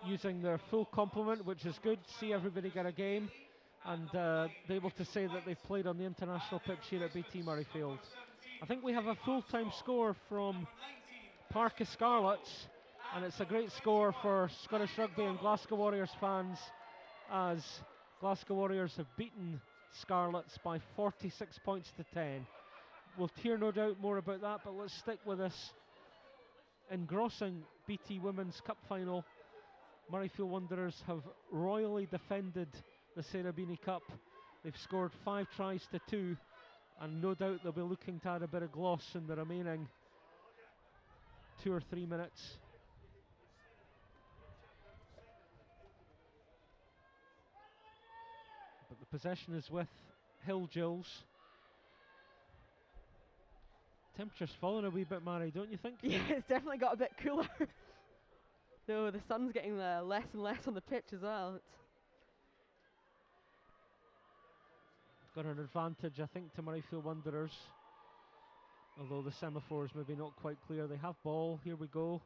using their full complement, which is good. See everybody get a game and be able to say that they've played on the international pitch here at BT Murrayfield. I think we have a full-time score from Park of Scarlets, and it's a great score for Scottish Rugby and Glasgow Warriors fans, as Glasgow Warriors have beaten Scarlets by 46 points to 10. We'll hear no doubt more about that, but let's stick with this engrossing BT Women's Cup final. Murrayfield Wanderers have royally defended the Sarah Beanie Cup. They've scored 5 tries to 2, and no doubt they'll be looking to add a bit of gloss in the remaining 2 or 3 minutes. But the possession is with Hill Gills. Temperature's fallen a wee bit, Mary, don't you think? Yeah, it's definitely got a bit cooler. No, the sun's getting less and less on the pitch as well. It's Got an advantage, I think, to Murrayfield Wanderers. Although the semaphores maybe not quite clear. They have ball. Here we go.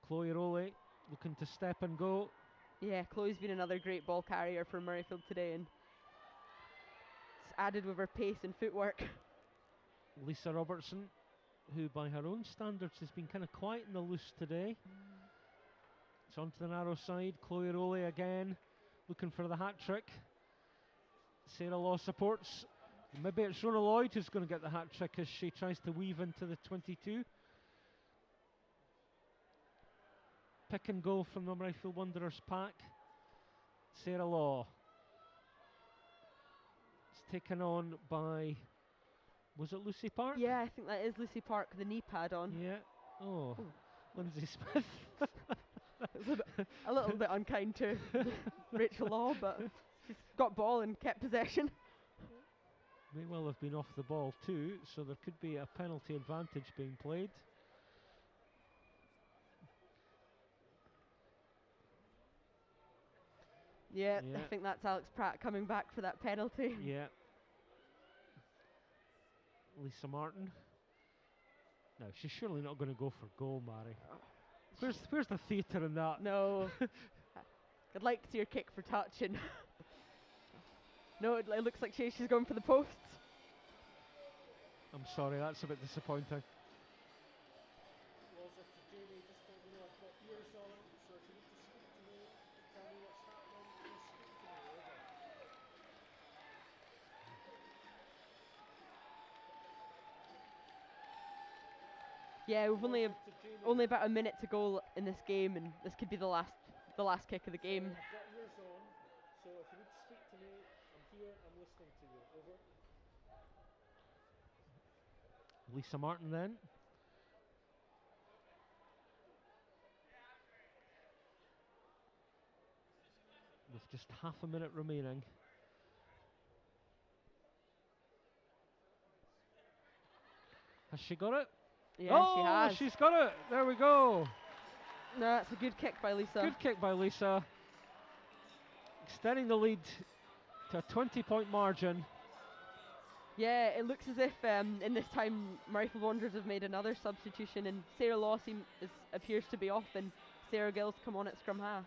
Chloe Rowley looking to step and go. Yeah, Chloe's been another great ball carrier for Murrayfield today, and it's added with her pace and footwork. Lisa Robertson, who by her own standards has been kind of quiet in the loose today. It's onto the narrow side. Chloe Rowley again, looking for the hat trick. Sarah Law supports. Maybe it's Rona Lloyd who's going to get the hat trick as she tries to weave into the 22. Pick and go from the Murrayfield Wanderers pack. Sarah Law. It's taken on by, was it Lucy Park? Yeah, I think that is Lucy Park, the knee pad on. Yeah. Oh, Lindsay Smith. It was a little bit unkind to Rachel Law, but she's got ball and kept possession. May well have been off the ball too, so there could be a penalty advantage being played. Yeah, I think that's Alex Pratt coming back for that penalty. Yeah. Lisa Martin. No, she's surely not going to go for goal, Mary. Where's the theatre in that? No. I'd like to see her kick for touch, and no, it looks like she's going for the posts. I'm sorry, that's a bit disappointing. Yeah, we've only about a minute to go in this game, and this could be the last kick of the game. So if you need to speak to me, I'm here, I'm listening to you. Over. Lisa Martin then. With just half a minute remaining. Has she got it? Yeah, she has. She's got it. There we go. No, that's a good kick by Lisa. Good kick by Lisa. Extending the lead to a 20-point margin. Yeah, it looks as if in this time Murrayfield Wanderers have made another substitution, and Sarah Law appears to be off, and Sarah Gill's come on at scrum half.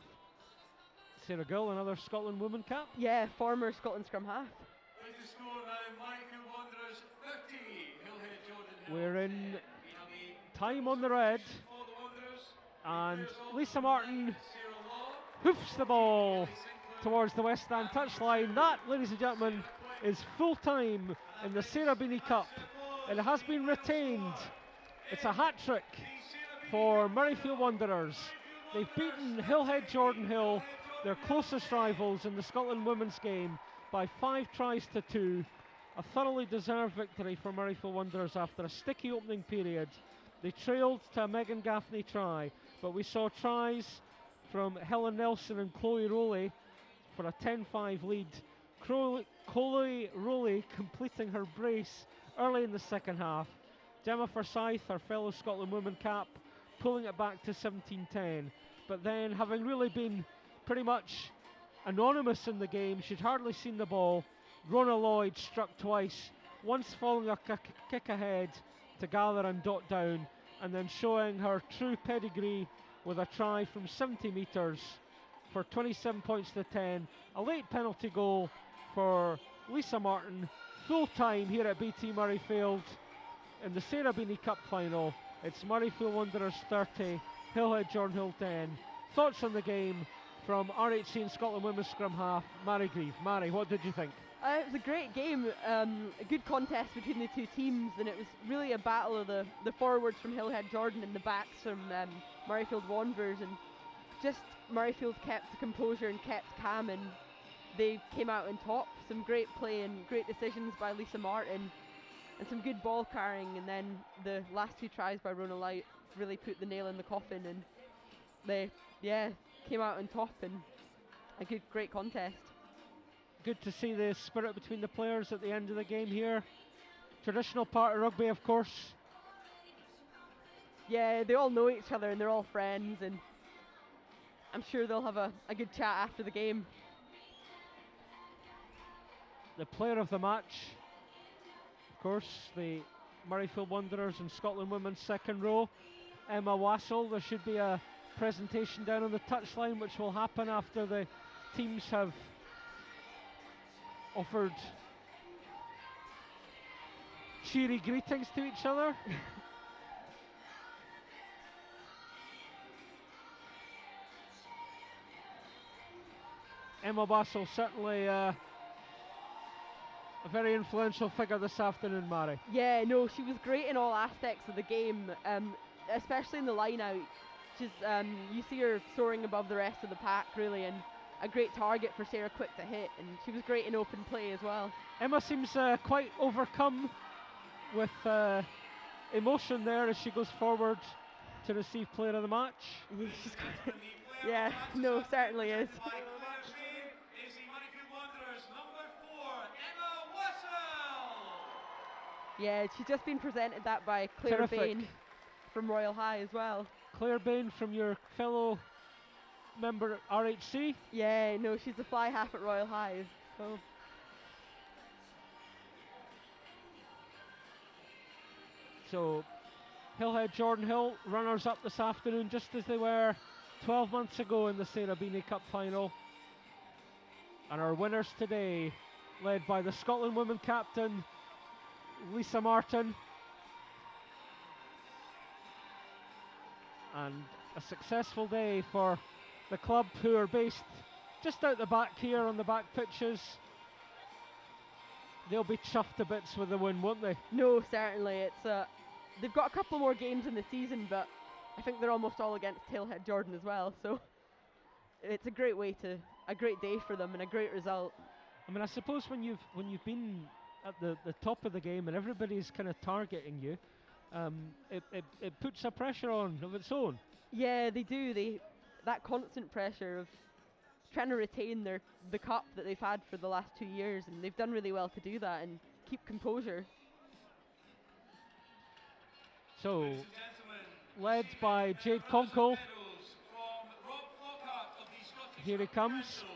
Sarah Gill, another Scotland woman cap. Yeah, former Scotland scrum half. Latest score now, Murrayfield Wanderers 30, Hillhead Jordanhill. We're in time on the red, For the Wanderers, and Lisa Martin hoofs the ball towards the West Stand touchline. That, ladies and gentlemen, is full time in the Sarah Beanie Cup. It has been retained. It's a hat trick for Murrayfield Wanderers. They've beaten Hillhead Jordanhill, their closest rivals in the Scotland women's game, by 5 tries to 2. A thoroughly deserved victory for Murrayfield Wanderers after a sticky opening period. They trailed to a Megan Gaffney try, but we saw tries from Helen Nelson and Chloe Rowley for a 10-5 lead. Chloe Rowley completing her brace early in the second half. Gemma Forsyth, her fellow Scotland women cap, pulling it back to 17-10. But then, having really been pretty much anonymous in the game, she'd hardly seen the ball. Rona Lloyd struck twice, once following a kick ahead to gather and dot down, and then showing her true pedigree with a try from 70 metres for 27 points to 10. A late penalty goal for Lisa Martin. Full time here at BT Murrayfield in the Sarah Beanie Cup final. It's Murrayfield Wanderers 30, Hillhead Jordanhill 10. Thoughts on the game from RHC and Scotland women's scrum half, Mary Grieve. Mary, what did you think? It was a great game, a good contest between the two teams, and it was really a battle of the forwards from Hillhead Jordan and the backs from Murrayfield Wanderers, and just Murrayfield kept the composure and kept calm, and they came out on top. Some great play and great decisions by Lisa Martin, and some good ball carrying, and then the last two tries by Rona Lloyd really put the nail in the coffin, and they came out on top in a great contest. Good to see the spirit between the players at the end of the game here. Traditional part of rugby, of course. Yeah, they all know each other and they're all friends, and I'm sure they'll have a good chat after the game. The player of the match, of course, the Murrayfield Wanderers and Scotland women's second row, Emma Wassell. There should be a presentation down on the touchline which will happen after the teams have offered cheery greetings to each other. Emma Wassell certainly a very influential figure this afternoon, Mary. Yeah, no, she was great in all aspects of the game, especially in the line out. She's, you see her soaring above the rest of the pack, really, and a great target for Sarah Quick to hit, and she was great in open play as well. Emma seems quite overcome with emotion there as she goes forward to receive player of the match. Yeah, no, certainly is. Is the Murrayfield Wanderers number 4, Emma Wassell. Yeah, she's just been presented that by Claire Terrific. Bain from Royal High as well. Claire Bain from your fellow member at RHC. Yeah, no, she's the fly half at Royal High. So Hillhead Jordanhill runners up this afternoon, just as they were 12 months ago in the Sarah Beanie Cup final. And our winners today, led by the Scotland women captain Lisa Martin, and a successful day for the club, who are based just out the back here on the back pitches. They'll be chuffed to bits with the win, won't they? No, certainly. It's they've got a couple more games in the season, but I think they're almost all against Hillhead Jordan as well. So it's a great day for them and a great result. I mean, I suppose when you've been at the top of the game and everybody's kind of targeting you, it puts a pressure on of its own. Yeah, they do. That constant pressure of trying to retain the cup that they've had for the last 2 years, and they've done really well to do that and keep composure. So, Ladies and gentlemen, led by Jade Conkle, medals from Rob Flockhart of the Scottish here he Rugby comes. Council.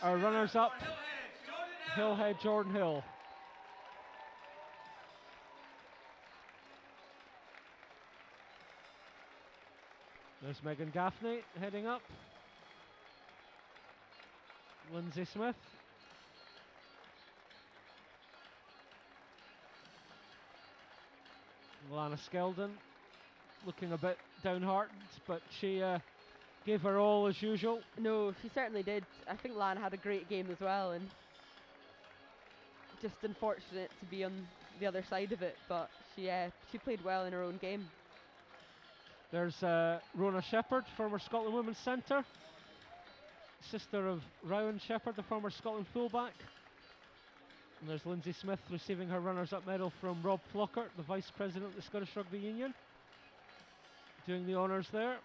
Our runners up, Hillhead Hillhead Jordanhill. There's Megan Gaffney heading up. Lindsay Smith. Lana Skeldon looking a bit downhearted, but she gave her all as usual. No, she certainly did. I think Lan had a great game as well, and just unfortunate to be on the other side of it, but she played well in her own game. There's Rona Shepherd, former Scotland women's centre, sister of Rowan Shepherd, the former Scotland fullback. And there's Lindsay Smith receiving her runners-up medal from Rob Flockart, the Vice President of the Scottish Rugby Union, doing the honours there.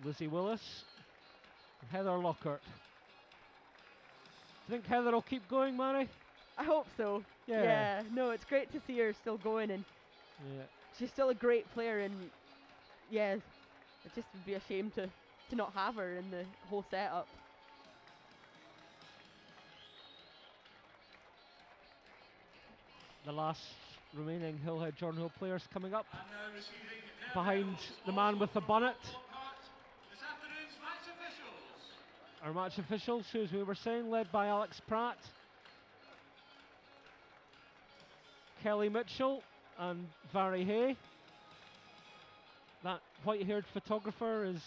Lizzie Willis, and Heather Lockhart. Do you think Heather will keep going, Mary? I hope so. Yeah. No, it's great to see her still going, and she's still a great player, and yeah, it just would be a shame to not have her in the whole setup. The last remaining Hillhead Jordanhill players coming up behind the man with the bonnet. This afternoon's match officials. Our match officials, who, as we were saying, led by Alex Pratt, Kelly Mitchell and Vary Hay. That white-haired photographer is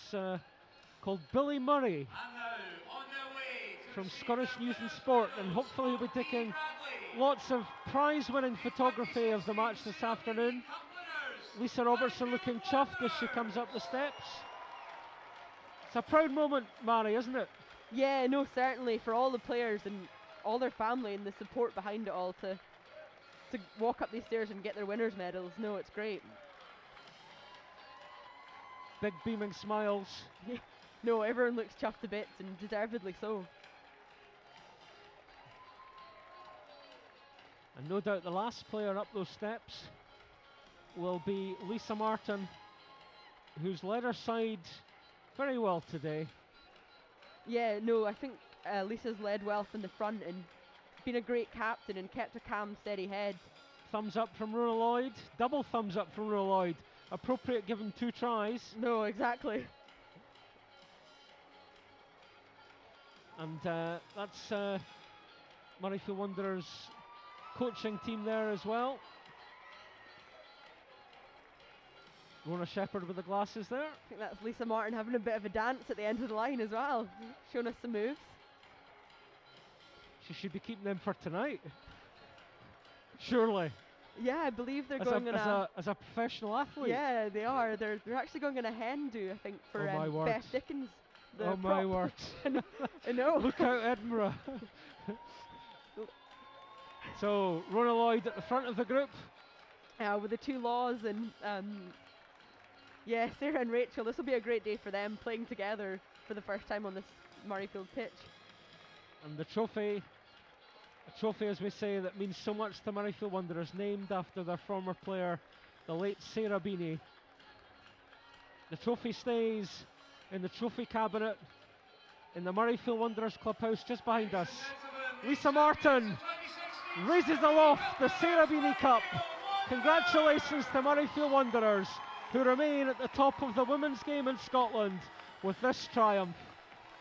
called Billy Murray And now, on their way to from receive Scottish their News and medals, Sport, and hopefully he'll be taking Bradley. lots of prize-winning photography of the match this afternoon. Cup winners. Lisa Robertson looking chuffed as she comes up the steps. It's a proud moment, Mary, isn't it? Yeah, no, certainly for all the players and all their family and the support behind it all to walk up these stairs and get their winners' medals. No, it's great. Big beaming smiles. No, everyone looks chuffed to bits, and deservedly so. And no doubt the last player up those steps will be Lisa Martin, who's led her side very well today. Yeah, no, I think Lisa's led well from the front and been a great captain and kept a calm, steady head. Thumbs up from Rona Lloyd, double thumbs up from Rona Lloyd. Appropriate given 2 tries. No, exactly. And that's Murrayfield Wanderers coaching team there as well. Rona Shepherd with the glasses there. I think that's Lisa Martin having a bit of a dance at the end of the line as well, showing us some moves. She should be keeping them for tonight. Surely. Yeah, I believe they're As going on a professional athlete. Yeah, they are. They're actually going on a hen do, I think, for Oh my word. Beth Dickens. The Oh my prop. word. I know. Look out, Edinburgh. So, Rona Lloyd at the front of the group. With the 2 laws and yeah, Sarah and Rachel. This will be a great day for them playing together for the first time on this Murrayfield pitch. And the trophy, a trophy, as we say, that means so much to Murrayfield Wanderers, named after their former player, the late Sarah Beanie. The trophy stays in the trophy cabinet in the Murrayfield Wanderers clubhouse just behind us. Lisa Martin raises aloft the Sarah Beanie Cup. Congratulations to Murrayfield Wanderers, who remain at the top of the women's game in Scotland with this triumph.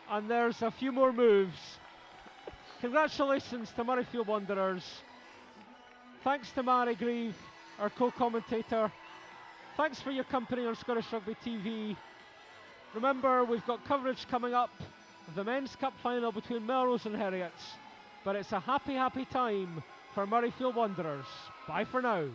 And there's a few more moves. Congratulations to Murrayfield Wanderers. Thanks to Mary Grieve, our co-commentator. Thanks for your company on Scottish Rugby TV. Remember, we've got coverage coming up of the Men's Cup final between Melrose and Heriots. But it's a happy, happy time for Murrayfield Wanderers. Bye for now.